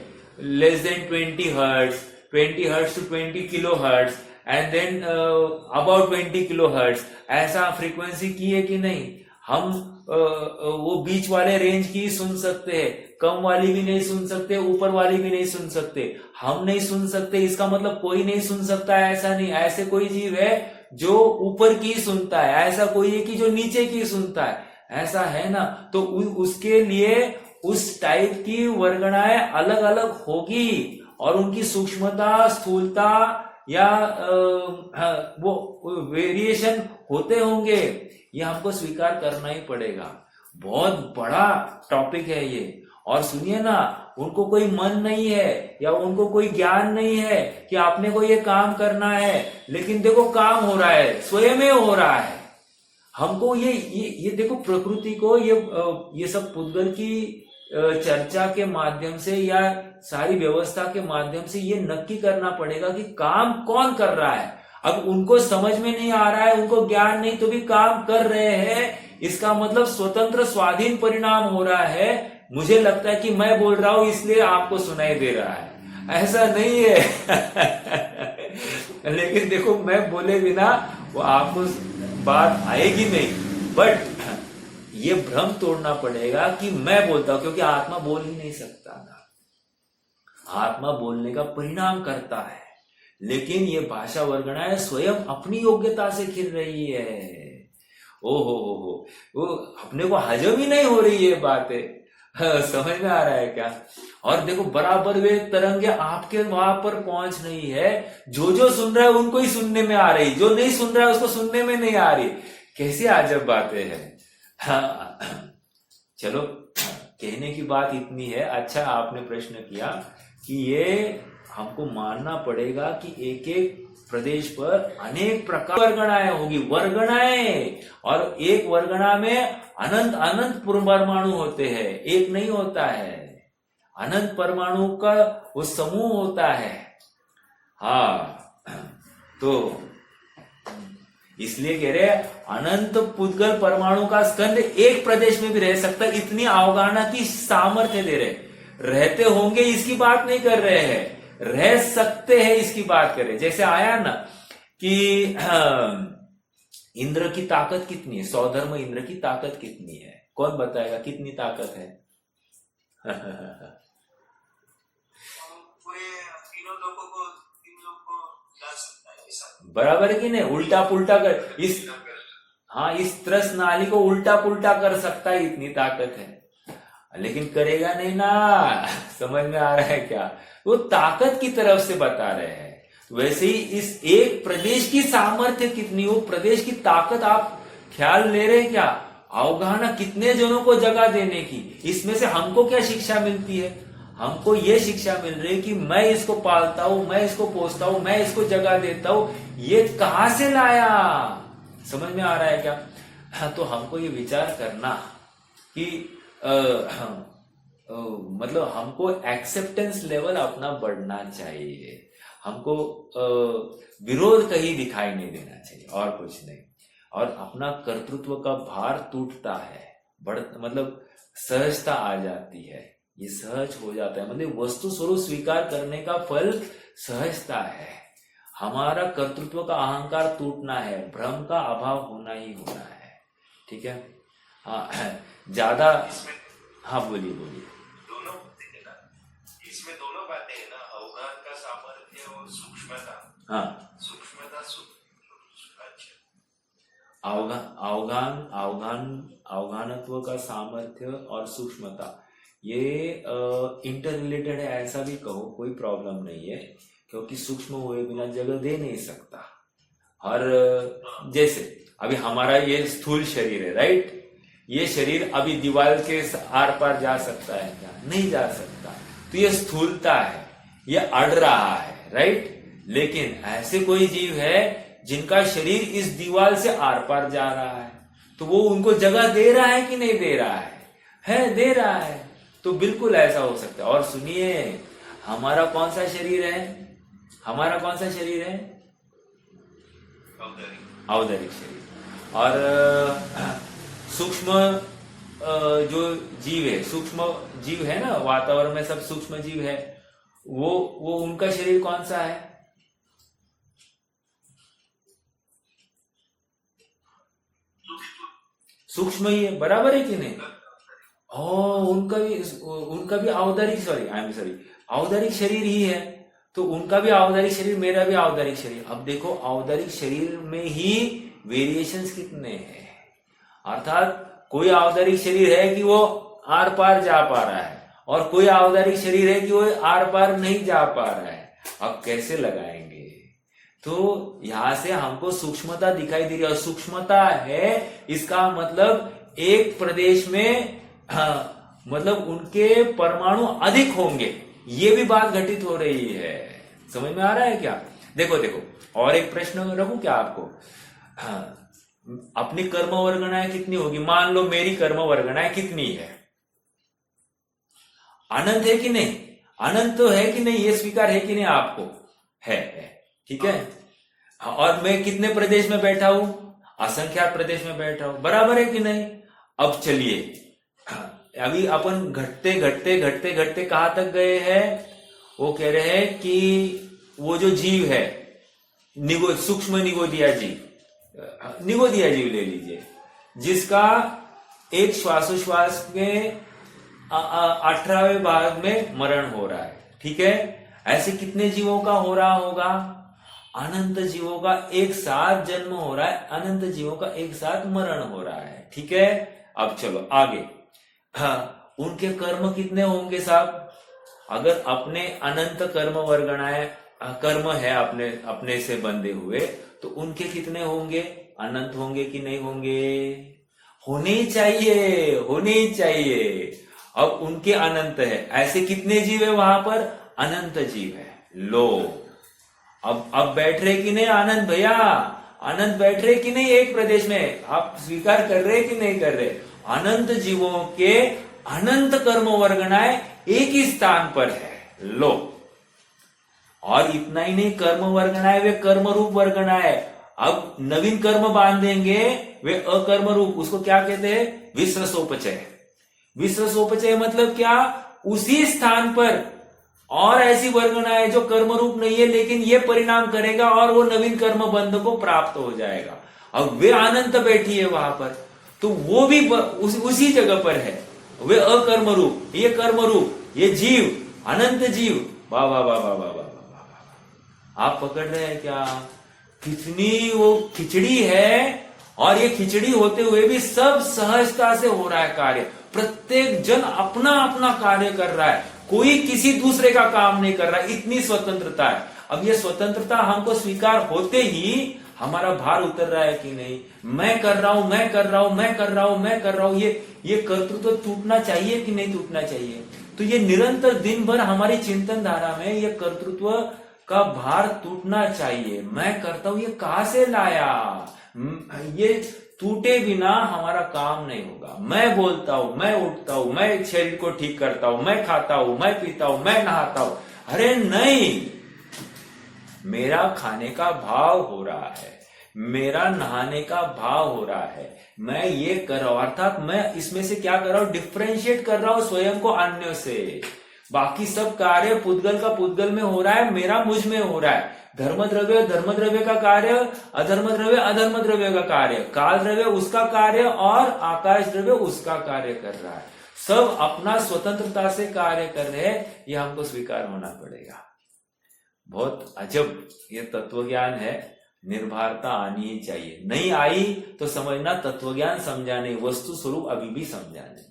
less than 20 hertz, 20 hertz to 20 kilo hertz and then about 20 kilo hertz, ऐसा फ्रीक्वेंसी की है कि नहीं। हम वो बीच वाले रेंज की सुन सकते हैं, कम वाली भी नहीं सुन सकते, ऊपर वाली भी नहीं सुन सकते। हम नहीं सुन सकते इसका मतलब कोई नहीं सुन सकता है ऐसा नहीं। ऐसे कोई जीव है जो ऊपर की सुनता है, ऐसा कोई है कि जो नीचे की सुनता है, ऐसा है ना। तो उसके लिए उस टाइप की वर्गणाएं अलग अलग होगी और उनकी सूक्ष्मता, स्थूलता या वो वेरिएशन होते होंगे, ये हमको स्वीकार करना ही पड़ेगा। बहुत बड़ा टॉपिक है ये। और सुनिए ना, उनको कोई मन नहीं है या उनको कोई ज्ञान नहीं है कि आपने को ये काम करना है, लेकिन देखो काम हो रहा है, स्वयं हो रहा है। हमको ये देखो प्रकृति को ये सब पुद्गल की चर्चा के माध्यम से या सारी व्यवस्था के माध्यम से ये नक्की करना पड़ेगा कि काम कौन कर रहा है। अब उनको समझ में नहीं आ रहा है, उनको ज्ञान नहीं, तो भी काम कर रहे हैं, इसका मतलब स्वतंत्र स्वाधीन परिणाम हो रहा है। मुझे लगता है कि मैं बोल रहा हूं इसलिए आपको सुनाई दे रहा है, ऐसा नहीं है। लेकिन देखो मैं बोले बिना वो आपको बात आएगी नहीं। बट ये भ्रम तोड़ना पड़ेगा कि मैं बोलता हूं, क्योंकि आत्मा बोल ही नहीं सकता ना। आत्मा बोलने का परिणाम करता है, लेकिन ये भाषा वर्गणाएं स्वयं अपनी योग्यता से खिल रही है। ओहो वो अपने को हजम ही नहीं हो रही है बातें। समझ में आ रहा है क्या। और देखो बराबर वे तरंगे आपके वहां पर पहुंच रही है, जो सुन रहा है उनको ही सुनने में आ रही, जो नहीं सुन रहा है उसको सुनने में नहीं आ रही। कैसी अजब बातें हैं। चलो कहने की बात इतनी है। अच्छा आपने प्रश्न किया कि ये हमको मानना पड़ेगा कि एक एक प्रदेश पर अनेक प्रकार वर्गणाएं होगी, वर्गणाएं, और एक वर्गणा में अनंत अनंत परमाणु होते हैं, एक नहीं होता है, अनंत परमाणु का वो समूह होता है। हाँ, तो इसलिए कह रहे अनंत पुद्गल परमाणु का स्कंद एक प्रदेश में भी रह सकता है, इतनी अवगाहना की सामर्थ्य दे रहे। रहते होंगे इसकी बात नहीं कर रहे हैं, रह सकते हैं इसकी बात करें। जैसे आया ना कि इंद्र की ताकत कितनी है, सौधर्म इंद्र की ताकत कितनी है, कौन बताएगा कितनी ताकत है? पूरे तीनों लोगों को ला सकता है। बराबर है कि नहीं? उल्टा पुल्टा कर इस त्रस नाली को उल्टा पुल्टा कर सकता है, इतनी ताकत है। लेकिन करेगा नहीं ना। समझ में आ रहा है क्या? वो ताकत की तरफ से बता रहे हैं। वैसे ही इस एक प्रदेश की सामर्थ्य कितनी, वो प्रदेश की ताकत आप ख्याल ले रहे हैं क्या? अवगाहना कितने जनों को जगह देने की। इसमें से हमको क्या शिक्षा मिलती है? हमको ये शिक्षा मिल रही है कि मैं इसको पालता हूं, मैं इसको पोसता हूं, मैं इसको जगह देता हूं। ये कहां से लाया? समझ में आ रहा है क्या? हाँ, तो हमको ये विचार करना कि मतलब हमको एक्सेप्टेंस लेवल अपना बढ़ना चाहिए। हमको विरोध कहीं दिखाई नहीं देना चाहिए, और कुछ नहीं। और अपना कर्तृत्व का भार टूटता है, मतलब सहजता आ जाती है, ये सहज हो जाता है। मतलब वस्तु स्वरूप स्वीकार करने का फल सहजता है। हमारा कर्तृत्व का अहंकार टूटना है, भ्रम का अभाव होना ही होना है। ठीक है। हाँ, ज्यादा। हाँ बोलिए बोलिए। दोनों इसमें दोनों बातें है ना, अवगाहन का सामर्थ्य और सूक्ष्मता। हाँ, सूक्ष्मता अवगानत्व का सामर्थ्य और सूक्ष्मता, ये इंटर रिलेटेड है, ऐसा भी कहो, कोई प्रॉब्लम नहीं है, क्योंकि सूक्ष्म हुए बिना जगह दे नहीं सकता। और जैसे अभी हमारा ये स्थूल शरीर है, राइट, ये शरीर अभी दीवार के आर पार जा सकता है क्या? नहीं जा सकता। तो ये स्थूलता है, ये अड़ रहा है, राइट। लेकिन ऐसे कोई जीव है जिनका शरीर इस दीवार से आर पार जा रहा है, तो वो उनको जगह दे रहा है कि नहीं दे रहा है दे रहा है। तो बिल्कुल ऐसा हो सकता है। और सुनिए, हमारा कौन सा शरीर है? हमारा कौन सा शरीर है? औदरिक शरीर। और सूक्ष्म जो जीव है, सूक्ष्म जीव है ना, वातावरण में सब सूक्ष्म जीव है, वो उनका शरीर कौन सा है? सूक्ष्म ही है, बराबर है कि नहीं? उनका भी औदरिक शरीर ही है। तो उनका भी औदरिक शरीर, मेरा भी औदरिक शरीर। अब देखो, औदरिक शरीर में ही वेरिएशंस कितने हैं। अर्थात कोई औदरिक शरीर है कि वो आर पार जा पा रहा है, और कोई औदरिक शरीर है कि वो आर पार नहीं जा पा रहा है। अब कैसे लगाएंगे? तो यहां से हमको सूक्ष्मता दिखाई दे रही है, और सूक्ष्मता है, इसका मतलब एक प्रदेश में मतलब उनके परमाणु अधिक होंगे, ये भी बात घटित हो रही है। समझ में आ रहा है क्या? देखो, और एक प्रश्न रखूं क्या आपको? अपनी कर्म वर्गणाएं कितनी होगी? मान लो मेरी कर्म वर्गणाएं कितनी है? अनंत है कि नहीं? अनंत तो है कि नहीं, ये स्वीकार है कि नहीं आपको? है। ठीक है। और मैं कितने प्रदेश में बैठा हूं? असंख्यात प्रदेश में बैठा हूं, बराबर है कि नहीं? अब चलिए, अभी अपन घटते घटते कहां तक गए हैं? वो कह रहे हैं कि वो जो जीव है, सूक्ष्म निगोदिया जीव ले लीजिए, जिसका एक श्वासोश्वास में 18वें भाग में मरण हो रहा है। ठीक है। ऐसे कितने जीवों का हो रहा होगा? अनंत जीवों का एक साथ जन्म हो रहा है, अनंत जीवों का एक साथ मरण हो रहा है। ठीक है। अब चलो आगे। उनके कर्म कितने होंगे साहब? अगर अपने अनंत कर्म वर्गणाएं कर्म है अपने से बंधे हुए, तो उनके कितने होंगे? अनंत होंगे कि नहीं होंगे? होने ही चाहिए। अब उनके अनंत है। ऐसे कितने जीव है वहां पर? अनंत जीव है। लो, अब बैठ रहे कि नहीं आनंद भैया? अनंत बैठ रहे कि नहीं एक प्रदेश में? आप स्वीकार कर रहे कि नहीं कर रहे? अनंत जीवों के अनंत कर्म वर्गणाएं एक ही स्थान पर है। लो, और इतना ही नहीं, कर्म वर्गणाएं वे कर्म रूप वर्गणाएं अब नवीन कर्म बांधेंगे, वे अकर्म रूप, उसको क्या कहते हैं? विश्रसोपचय। विश्रसोपचय मतलब क्या? उसी स्थान पर और ऐसी वर्गणाएं जो कर्म रूप नहीं है, लेकिन ये परिणाम करेगा और वो नवीन कर्म बंध को प्राप्त हो जाएगा। अब वे अनंत बैठी है वहां पर, तो वो भी उसी जगह पर है। वे अकर्म रूप, ये कर्म रूप, ये जीव, अनंत जीव। वाह वाह वाह वाह वाह वाह वाह। आप पकड़ रहे हैं क्या? कितनी वो खिचड़ी है, और ये खिचड़ी होते हुए भी सब सहजता से हो रहा है कार्य। प्रत्येक जन अपना अपना कार्य कर रहा है, कोई किसी दूसरे का काम नहीं कर रहा है। इतनी स्वतंत्रता है। अब ये स्वतंत्रता हमको स्वीकार होते ही हमारा भार उतर रहा है कि नहीं? मैं कर रहा हूं, मैं कर रहा हूं, मैं कर रहा हूं, मैं कर रहा हूं। ये कर्तृत्व टूटना चाहिए कि नहीं टूटना चाहिए? तो ये निरंतर दिन भर हमारी चिंतन धारा में ये कर्तृत्व का भार टूटना चाहिए। मैं करता हूं, ये कहां से लाया? ये टूटे बिना हमारा काम नहीं होगा। मैं बोलता हूं, मैं उठता हूं, मैं शरीर को ठीक करता हूं, मैं खाता हूं, मैं पीता हूं, मैं नहाता हूं। अरे नहीं, मेरा खाने का भाव हो रहा है, मेरा नहाने का भाव हो रहा है, मैं ये कर रहा हूं। अर्थात मैं इसमें से क्या कर रहा हूं? डिफ्रेंशिएट कर रहा हूं स्वयं को अन्य से। बाकी सब कार्य पुद्गल का पुद्गल में हो रहा है, मेरा मुझ में हो रहा है। धर्म द्रव्य का कार्य, अधर्म द्रव्य का कार्य, काल द्रव्य उसका कार्य, और आकाश द्रव्य उसका कार्य कर रहा है। सब अपना स्वतंत्रता से कार्य कर रहे हैं, यह हमको स्वीकार होना पड़ेगा। बहुत अजब ये तत्व ज्ञान है। निर्भरता आनी ही चाहिए। नहीं आई तो समझना तत्वज्ञान समझा नहीं, वस्तु स्वरूप अभी भी समझा नहीं।